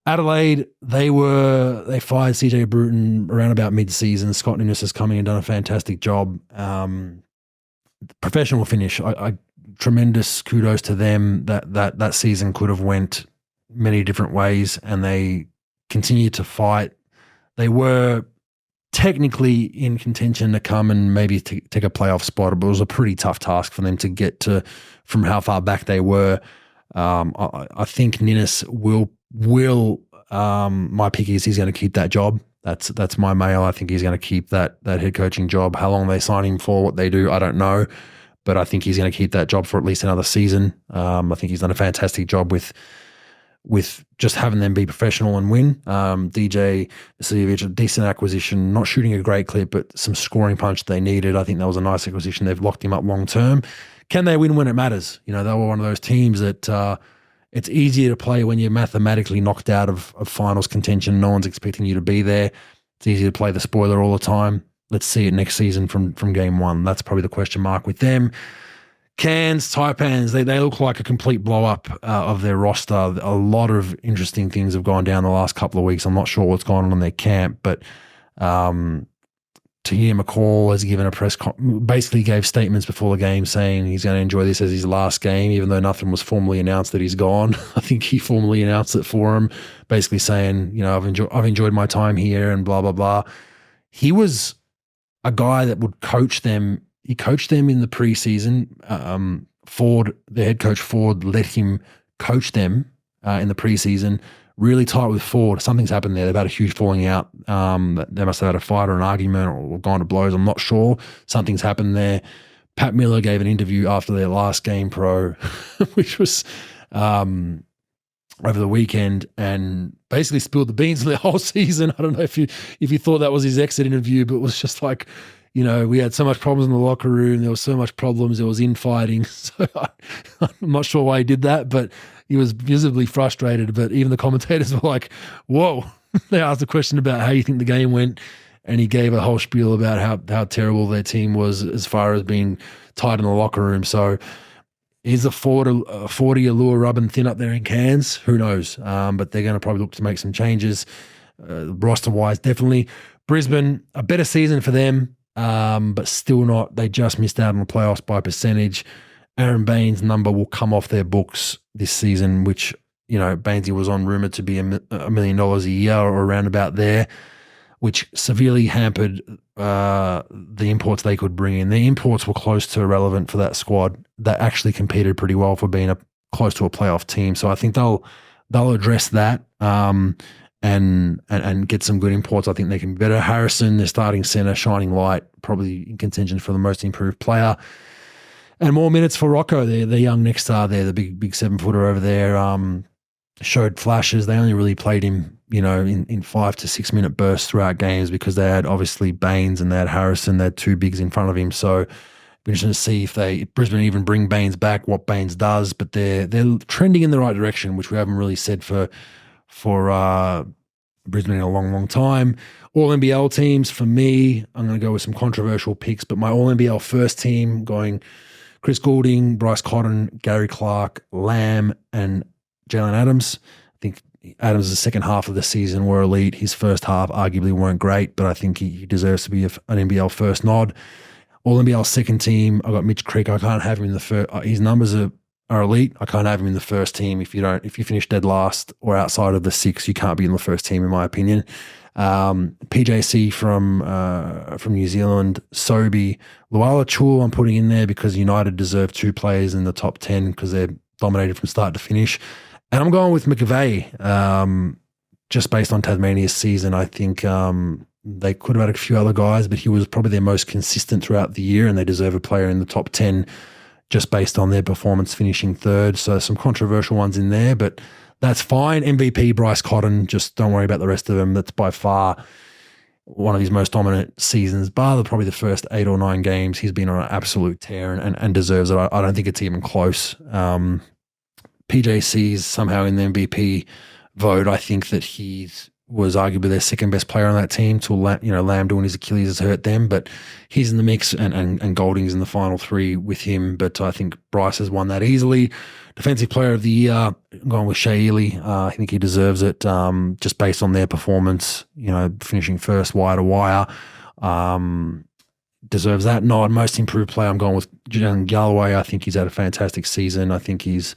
Adelaide, they fired CJ Bruton around about mid-season. Scott Ninnis has come in and done a fantastic job. Professional finish. I tremendous kudos to them. That season could have went many different ways, and they continued to fight. They were technically in contention to come and maybe take a playoff spot, but it was a pretty tough task for them to get to from how far back they were. I think Ninnis will my pick is he's going to keep that job. That's my mail. I think he's going to keep that head coaching job. How long they sign him for, what they do, I don't know, but I think he's going to keep that job for at least another season. I think he's done a fantastic job with just having them be professional and win. DJ Vasiljevic, a decent acquisition, not shooting a great clip, but some scoring punch they needed. I think that was a nice acquisition. They've locked him up long term. Can they win when it matters? They were one of those teams that it's easier to play when you're mathematically knocked out of finals contention. No one's expecting you to be there. It's easy to play the spoiler all the time. Let's see it next season from game 1. That's probably the question mark with them. Cairns, Taipans, they look like a complete blow-up of their roster. A lot of interesting things have gone down the last couple of weeks. I'm not sure what's going on in their camp, but Tahir McCall has given basically gave statements before the game saying he's going to enjoy this as his last game, even though nothing was formally announced that he's gone. I think he formally announced it for him, basically saying, I've enjoyed my time here and blah, blah, blah. He was a guy that would coach them. He coached them in the preseason. Ford, the head coach Ford, let him coach them in the preseason. Really tight with Ford. Something's happened there. They've had a huge falling out. They must have had a fight or an argument or gone to blows. I'm not sure. Something's happened there. Pat Miller gave an interview after their last game, Pro, which was over the weekend, and basically spilled the beans of their whole season. I don't know if you thought that was his exit interview, but it was just like, we had so much problems in the locker room. There was so much problems. There was infighting. So I'm not sure why he did that, but he was visibly frustrated. But even the commentators were like, whoa. They asked a question about how you think the game went, and he gave a whole spiel about how terrible their team was as far as being tight in the locker room. So is a 40 allure rubbing thin up there in Cairns? Who knows? But they're going to probably look to make some changes. roster-wise, definitely. Brisbane, a better season for them, but still not. They just missed out on the playoffs by percentage. Aaron Baines' number will come off their books this season, which, Bainesy was on rumored to be $1 million a year or around about there, which severely hampered the imports they could bring in. The imports were close to irrelevant for that squad. They actually competed pretty well for being close to a playoff team. So I think they'll address that and get some good imports. I think they can be better. Harrison, their starting center, shining light, probably in contention for the most improved player. And more minutes for Rocco, the young next star there, the big 7-footer over there. Showed flashes. They only really played him, in 5 to 6 minute bursts throughout games because they had obviously Baines and they had Harrison. They had two bigs in front of him. So it'd be interesting to see if Brisbane even bring Baines back, what Baines does. But they're trending in the right direction, which we haven't really said for Brisbane in a long, long time. All NBL teams for me, I'm going to go with some controversial picks, but my All NBL first team going Chris Goulding, Bryce Cotton, Gary Clark, Lamb, and Jalen Adams. I think Adams' second half of the season were elite. His first half arguably weren't great, but I think he deserves to be an NBL first nod. All NBL second team, I got Mitch Creek. I can't have him in the first. His numbers are elite. I can't have him in the first team. If you finish dead last or outside of the six, you can't be in the first team, in my opinion. PJC from New Zealand, Sobey, Luala Chul I'm putting in there because United deserve two players in the top 10 because they're dominated from start to finish. And I'm going with McVeigh, just based on Tasmania's season. I think they could have had a few other guys, but he was probably their most consistent throughout the year, and they deserve a player in the top 10 just based on their performance finishing third. So some controversial ones in there, but that's fine. MVP Bryce Cotton, just don't worry about the rest of them. That's by far one of his most dominant seasons, bar probably the first 8 or 9 games. He's been on an absolute tear and deserves it. I don't think it's even close. PJC's somehow in the MVP vote. I think that he was arguably their second best player on that team till Lamb doing his Achilles has hurt them, but he's in the mix and Golding's in the final 3 with him. But I think Bryce has won that easily. Defensive Player of the Year, I'm going with Shea Ely. I think he deserves it just based on their performance, finishing first wire to wire. Deserves that nod. Most improved player, I'm going with Jalen Galloway. I think he's had a fantastic season. I think he's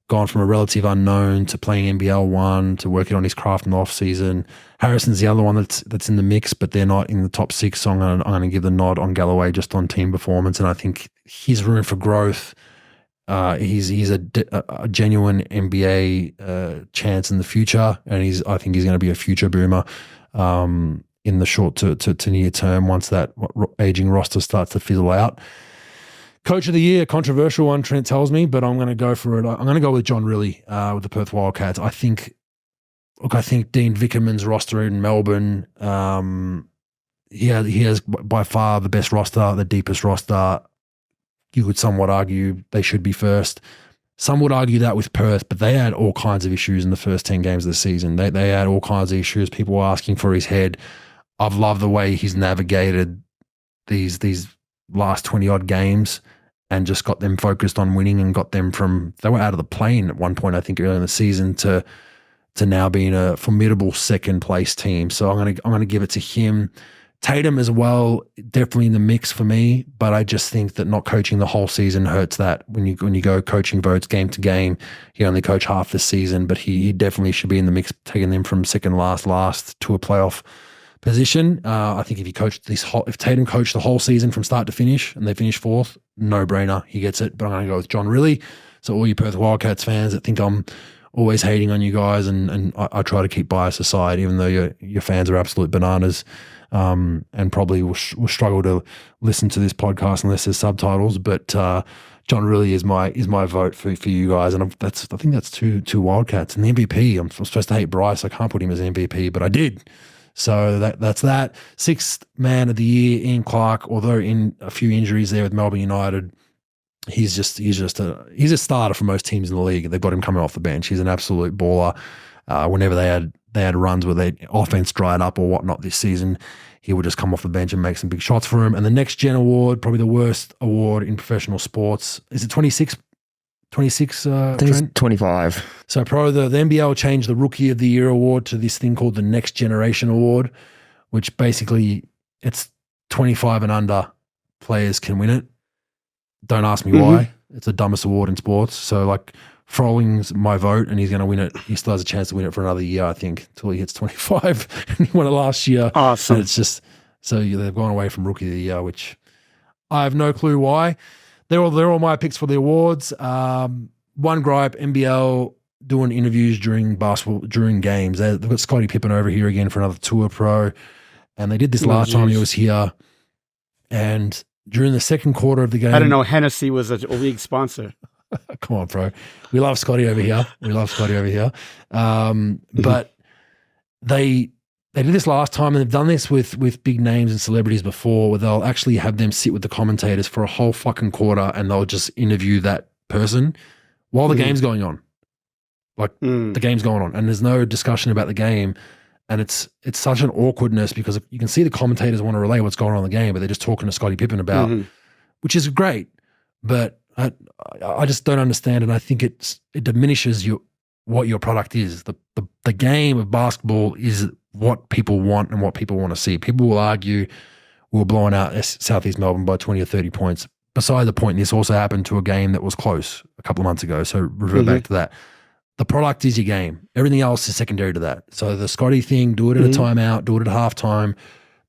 gone from a relative unknown to playing NBL 1 to working on his craft in the off season. Harrison's the other one that's in the mix, but they're not in the top 6. So I'm going to give the nod on Galloway just on team performance, and I think his room for growth. He's a genuine NBA chance in the future, and I think he's going to be a future boomer in the short to near term once that aging roster starts to fizzle out. Coach of the Year, controversial one, Trent tells me, but I'm going to go for it. I'm going to go with John Rillie with the Perth Wildcats. I think Dean Vickerman's roster in Melbourne, he has by far the best roster, the deepest roster. You could somewhat argue they should be first. Some would argue that with Perth, but they had all kinds of issues in the first 10 games of the season. They had all kinds of issues. People were asking for his head. I've loved the way he's navigated these last 20-odd games and just got them focused on winning and got them they were out of the plane at one point, I think, early in the season to now being a formidable second-place team. So I'm going to give it to him. Tatum as well, definitely in the mix for me, but I just think that not coaching the whole season hurts that. When you go coaching votes game to game, he only coached half the season, but he definitely should be in the mix, taking them from second last to a playoff position. I think if Tatum coached the whole season from start to finish and they finish 4th, no brainer, he gets it. But I'm going to go with John Rillie. So all you Perth Wildcats fans that think I'm always hating on you guys, and I try to keep bias aside, even though your fans are absolute bananas. And probably will struggle to listen to this podcast unless there's subtitles. But John Rillie is my vote for you guys, and I think that's two Wildcats. And the MVP, I'm supposed to hate Bryce. I can't put him as MVP, but I did. So that's that. 6th man of the year, Ian Clark. Although in a few injuries there with Melbourne United, he's a starter for most teams in the league. They've got him coming off the bench. He's an absolute baller. Whenever they had runs where their offense dried up or whatnot this season, he would just come off the bench and make some big shots for him. And the Next Gen Award, probably the worst award in professional sports. Is it 26 26, I think it's Trent? 25. So, Pro, the NBL changed the Rookie of the Year award to this thing called the Next Generation Award, which basically it's 25 and under players can win it. Don't ask me why. It's the dumbest award in sports. So, like, Frolling's my vote, and he's going to win it. He still has a chance to win it for another year, I think, until he hits 25. And he won it last year. Awesome. And it's just, so they've gone away from Rookie of the Year, which I have no clue why. They're all my picks for the awards. One gripe, NBL doing interviews during games. They've got Scottie Pippen over here again for another tour pro. And they did this last time he was here. And during the second quarter of the game. I didn't know Hennessy was a league sponsor. Come on, bro. We love Scotty over here. But they did this last time, and they've done this with big names and celebrities before, where they'll actually have them sit with the commentators for a whole fucking quarter, and they'll just interview that person while the game's going on. Like the game's going on, and there's no discussion about the game. And it's such an awkwardness because you can see the commentators want to relay what's going on in the game, but they're just talking to Scottie Pippen about, which is great. But I just don't understand, and I think it diminishes what your product is. The game of basketball is what people want and what people want to see. People will argue we were blowing out Southeast Melbourne by 20 or 30 points. Beside the point, this also happened to a game that was close a couple of months ago. So revert back to that. The product is your game. Everything else is secondary to that. So the Scotty thing, do it at a timeout, do it at halftime,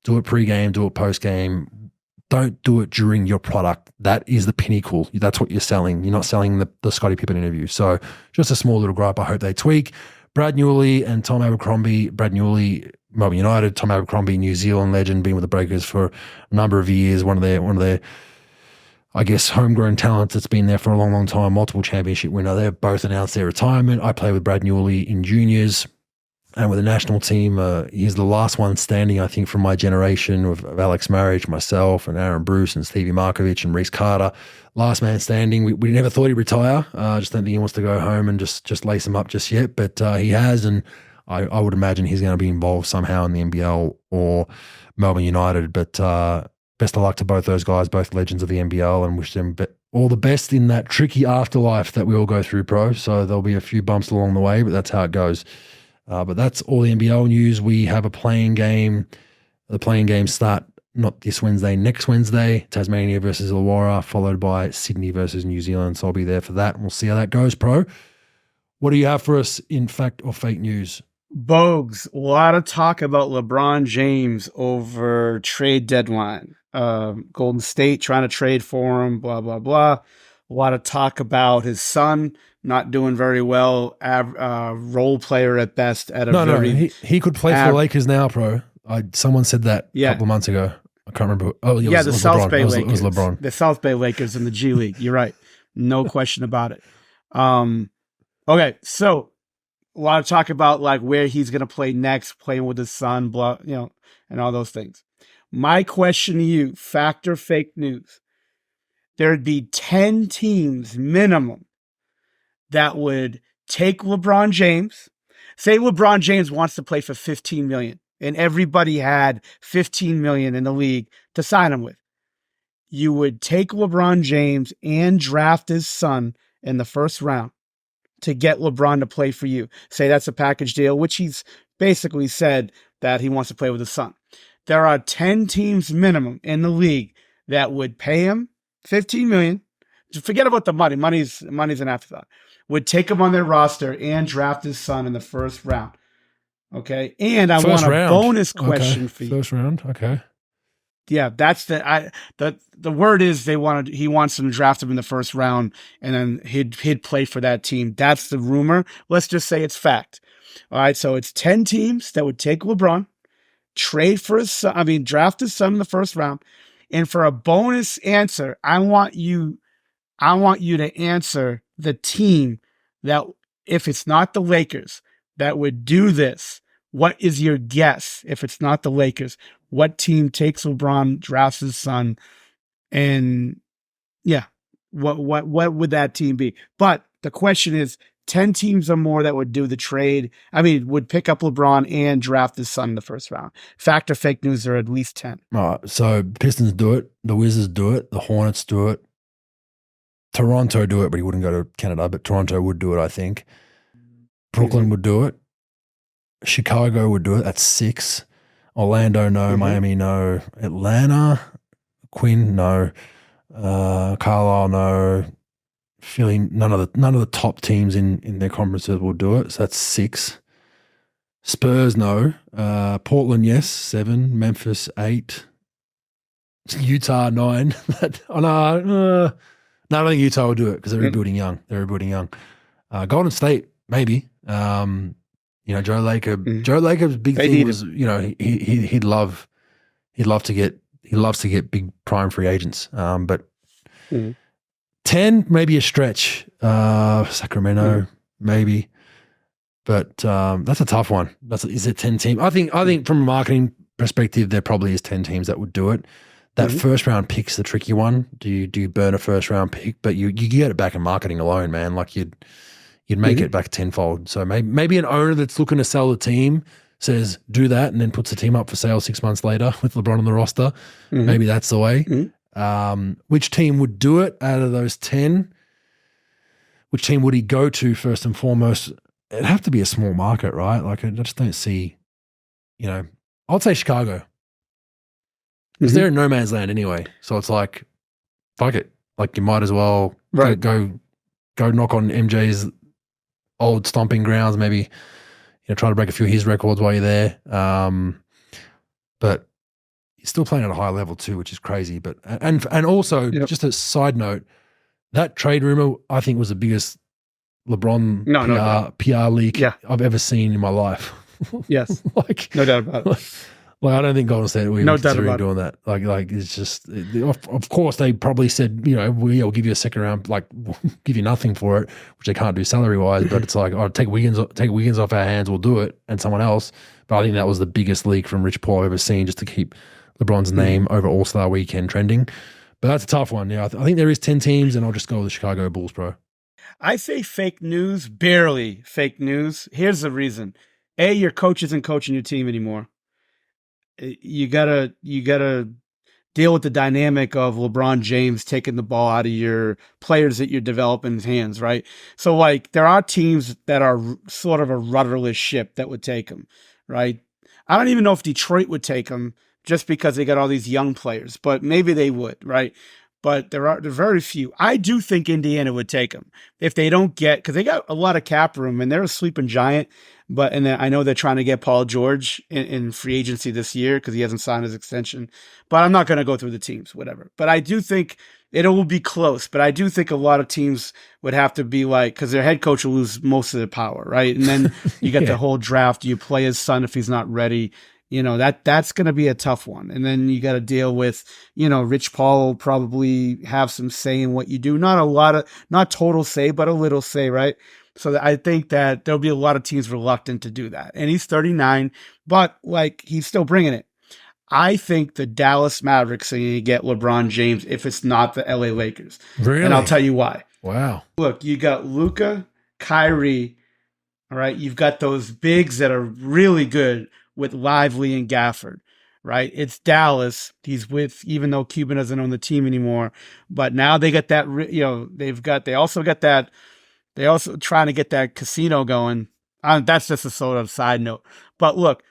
do it pre-game, do it post-game. Don't do it during your product. That is the pinnacle. That's what you're selling. You're not selling the Scottie Pippen interview. So just a small little gripe I hope they tweak. Brad Newley and Tom Abercrombie. Brad Newley, Melbourne United. Tom Abercrombie, New Zealand legend, been with the Breakers for a number of years. One of their I guess, homegrown talents that's been there for a long, long time, multiple championship winner. They've both announced their retirement. I play with Brad Newley in juniors and with the national team. He's the last one standing, I think, from my generation of Alex Marriage, myself, and Aaron Bruce, and Stevie Markovic, and Reece Carter. Last man standing. We never thought he'd retire. I just don't think he wants to go home and just lace him up just yet. But he has, and I would imagine he's going to be involved somehow in the NBL or Melbourne United. But best of luck to both those guys, both legends of the NBL, and wish them all the best in that tricky afterlife that we all go through, Pro. So there'll be a few bumps along the way, but that's how it goes. But that's all the NBL news. We have a playing game. The playing games start not this Wednesday, next Wednesday. Tasmania versus Illawarra, followed by Sydney versus New Zealand. So I'll be there for that, and we'll see how that goes, Pro. What do you have for us in fact or fake news? Bogues, a lot of talk about LeBron James over trade deadline. Golden State trying to trade for him, blah, blah, blah. A lot of talk about his son not doing very well, role player at best. He could play for the Lakers now, Pro. Someone said that a couple of months ago. I can't remember. Oh, yeah, the South Bay Lakers. It was LeBron. The South Bay Lakers in the G League. You're right. No question about it. Okay, so a lot of talk about like where he's going to play next, playing with his son, blah, and all those things. My question to you, fact or fake news, there'd be 10 teams minimum that would take LeBron James. Say LeBron James wants to play for $15 million and everybody had $15 million in the league to sign him with. You would take LeBron James and draft his son in the first round to get LeBron to play for you. Say that's a package deal, which he's basically said that he wants to play with his son. There are 10 teams minimum in the league that would pay him $15 million. Just forget about the money. Money's an afterthought. Would take him on their roster and draft his son in the first round. Okay. And I want a bonus question for you. First round. Okay. Yeah, that's the word is he wants them to draft him in the first round and then he'd play for that team. That's the rumor. Let's just say it's fact. All right. So it's 10 teams that would take LeBron, trade for his son, draft his son in the first round. And for a bonus answer, I want you to answer the team that, if it's not the Lakers, that would do this. What is your guess? If it's not the Lakers, what team takes LeBron, drafts his son, and what would that team be? But the question is, 10 teams or more that would do the trade. Would pick up LeBron and draft his son in the first round. Fact or fake news, there are at least 10. All right. So Pistons do it. The Wizards do it. The Hornets do it. Toronto do it, but he wouldn't go to Canada. But Toronto would do it, I think. Brooklyn would do it. Chicago would do it. That's 6. Orlando, no. Miami, no. Atlanta, Quinn, no. Carlisle, no. Philly, none of the top teams in their conferences will do it. So that's 6. Spurs, no. Portland, yes, 7. Memphis, 8. Utah, 9. No, I don't think Utah will do it because they're rebuilding young. Golden State, maybe. Joe Lacob. Joe Lacob's big thing was, he loves to get big prime free agents. But 10 maybe a stretch. Sacramento, maybe. But that's a tough one. Is it 10 teams? I think from a marketing perspective, there probably is 10 teams that would do it. That first round pick's the tricky one. Do you burn a first round pick? But you get it back in marketing alone, man. Like you'd make it back tenfold. So maybe an owner that's looking to sell the team says do that and then puts the team up for sale 6 months later with LeBron on the roster. Maybe that's the way. Which team would do it out of those 10? Which team would he go to first and foremost? It'd have to be a small market, right? Like I just don't see, I'd say Chicago. Because they're in no man's land anyway. So it's like, fuck it. Like you might as well go knock on MJ's old stomping grounds, maybe, try to break a few of his records while you're there. But he's still playing at a high level too, which is crazy. But and also, just a side note, that trade rumor I think was the biggest LeBron PR leak I've ever seen in my life. Yes. Like no doubt about it. Like I don't think Golden State were even considering doing that. Like it's just, of course they probably said, we'll give you a second round, like we'll give you nothing for it, which they can't do salary wise. But it's like, take Wiggins off our hands, we'll do it, and someone else. But I think that was the biggest leak from Rich Paul I've ever seen, just to keep LeBron's name over All-Star Weekend trending. But that's a tough one. Yeah, I think there is 10 teams, and I'll just go with the Chicago Bulls, bro. I say fake news, barely fake news. Here's the reason: A, your coach isn't coaching your team anymore. You gotta deal with the dynamic of LeBron James taking the ball out of your players that you're developing hands, right? So like there are teams that are sort of a rudderless ship that would take him, right? I don't even know if Detroit would take him just because they got all these young players, but maybe they would, right? But there are very few. I do think Indiana would take him if they don't get, because they got a lot of cap room and they're a sleeping giant. And then I know they're trying to get Paul George in free agency this year because he hasn't signed his extension. But I'm not going to go through the teams, whatever. But I do think it will be close. But I do think a lot of teams would have to be like, because their head coach will lose most of their power, right? And then you get the whole draft. You play his son if he's not ready. That's going to be a tough one. And then you got to deal with, Rich Paul will probably have some say in what you do. Not total say, but a little say, right? So I think that there'll be a lot of teams reluctant to do that. And he's 39, but like he's still bringing it. I think the Dallas Mavericks are going to get LeBron James if it's not the LA Lakers. Really? And I'll tell you why. Wow. Look, you got Luka, Kyrie, all right? You've got those bigs that are really good with Lively and Gafford, right? It's Dallas. He's with, even though Cuban doesn't own the team anymore, but now they got that, they also trying to get that casino going. That's just a sort of side note. But look,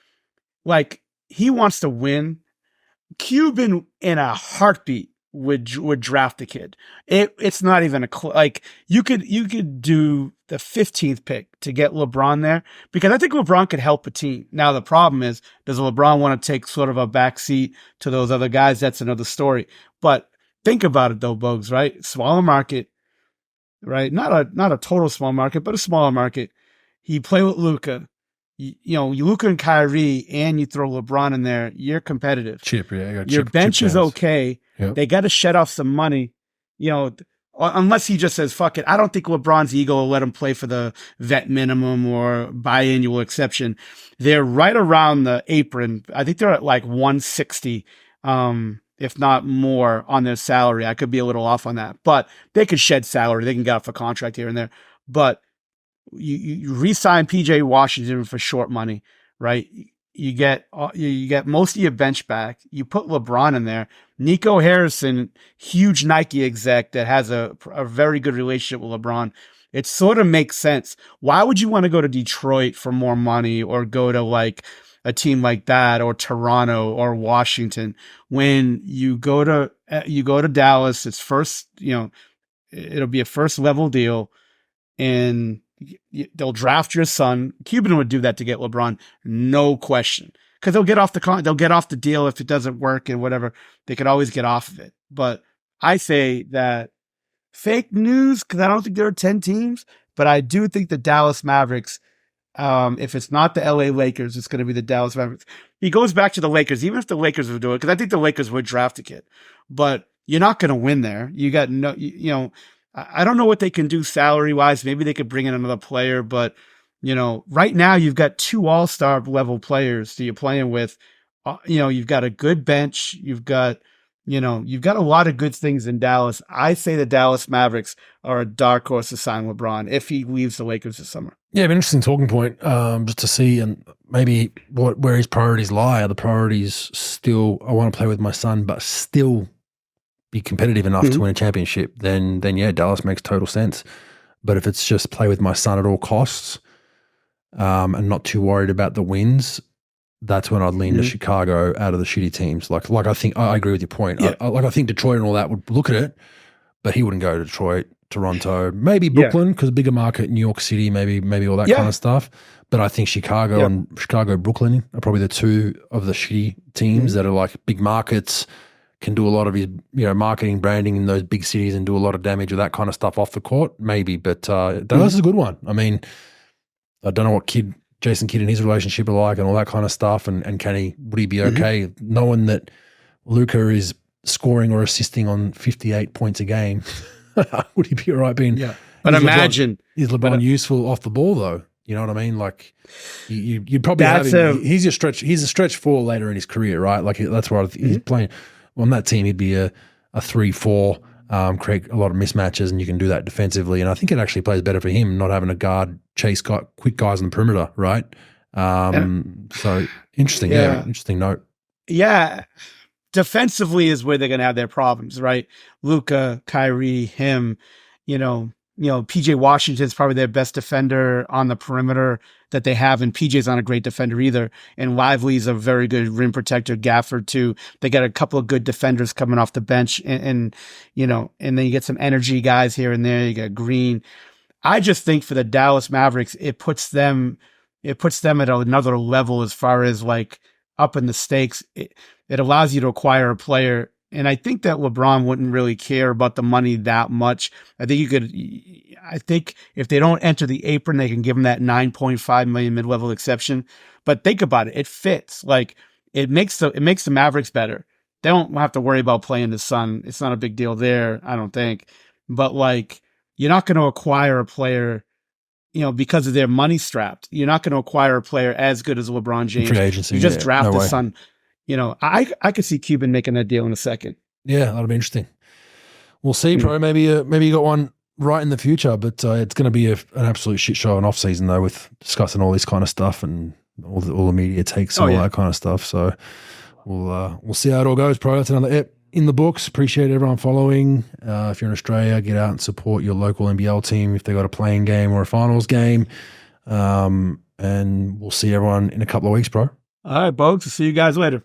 like he wants to win. Cuban in a heartbeat would draft the kid. It's not even like you could do the 15th pick to get LeBron there because I think LeBron could help a team. Now the problem is, does LeBron want to take sort of a backseat to those other guys? That's another story. But think about it though, Bogues, right? Smaller market. Right, not a total small market, but a smaller market. He play with Luka, Luka and Kyrie, and you throw LeBron in there. You're competitive. Your bench is okay. Yep. They got to shed off some money, unless he just says fuck it. I don't think LeBron's ego will let him play for the vet minimum or biannual exception. They're right around the apron. I think they're at like 160. If not more on their salary. I could be a little off on that, but they could shed salary. They can get off a contract here and there, but you re-sign PJ Washington for short money, right? You get most of your bench back. You put LeBron in there. Nico Harrison, huge Nike exec that has a very good relationship with LeBron. It sort of makes sense. Why would you want to go to Detroit for more money or go to like a team like that or Toronto or Washington when you go to Dallas? It's first, it'll be a first level deal, and they'll draft your son. Cuban would do that to get LeBron, no question, because they'll get off the deal if it doesn't work and whatever. They could always get off of it. But I say that fake news, because I don't think there are 10 teams, but I do think the Dallas Mavericks, if it's not the LA Lakers, it's going to be the Dallas Mavericks. He goes back to the Lakers, even if the Lakers would do it, because I think the Lakers would draft a kid, but you're not going to win there. You got no, I don't know what they can do salary wise. Maybe they could bring in another player, but right now you've got 2 all-star level players that you're playing with. You've got a good bench. You've got a lot of good things in Dallas. I say the Dallas Mavericks are a dark horse to sign LeBron if he leaves the Lakers this summer. Yeah, an interesting talking point, just to see and maybe where his priorities lie. Are the priorities still, I want to play with my son, but still be competitive enough to win a championship? Then yeah, Dallas makes total sense. But if it's just play with my son at all costs, and not too worried about the wins, that's when I'd lean to Chicago out of the shitty teams. Like I think I agree with your point. Yeah. I think Detroit and all that would look at it, but he wouldn't go to Detroit, Toronto, maybe Brooklyn, because a bigger market, New York City, maybe all that kind of stuff. But I think Chicago and Brooklyn are probably the 2 of the shitty teams that are like big markets, can do a lot of his marketing, branding in those big cities and do a lot of damage with that kind of stuff off the court, maybe. But Dallas is a good one. I mean, I don't know what Jason Kidd and his relationship are like and all that kind of stuff, and would he be okay knowing that Luka is scoring or assisting on 58 points a game? Would he be all right being but imagine is LeBron useful off the ball though? You know what I mean? Like you'd probably have him, he's a stretch 4 later in his career, right? Like that's where he's playing on that team. He'd be a 3-4, create a lot of mismatches, and you can do that defensively. And I think it actually plays better for him not having a guard chase quick guys on the perimeter, right? So interesting, interesting note. Yeah, defensively is where they're going to have their problems, right? Luka, Kyrie, him, PJ Washington's probably their best defender on the perimeter that they have, and PJ's not a great defender either. And Lively's a very good rim protector. Gafford too. They got a couple of good defenders coming off the bench, and then you get some energy guys here and there. You got Green. I just think for the Dallas Mavericks, it puts them at another level as far as like up in the stakes. It allows you to acquire a player. And I think that LeBron wouldn't really care about the money that much. I think if they don't enter the apron, they can give him that $9.5 million mid-level exception. But think about it. It fits. Like it makes the Mavericks better. They don't have to worry about playing the Sun. It's not a big deal there, I don't think. But like, you're not going to acquire a player, because of their money strapped. You're not going to acquire a player as good as LeBron James. Free agency, you just draft the Sun. I could see Cuban making that deal in a second. Yeah, that'll be interesting. We'll see, bro. Maybe you got one right in the future, but it's going to be an absolute shit show in off season though, with discussing all this kind of stuff and all the media takes and all that kind of stuff. So we'll see how it all goes, bro. That's another ep in the books. Appreciate everyone following. If you're in Australia, get out and support your local NBL team if they got a playing game or a finals game. And we'll see everyone in a couple of weeks, bro. All right, Bogues. See you guys later.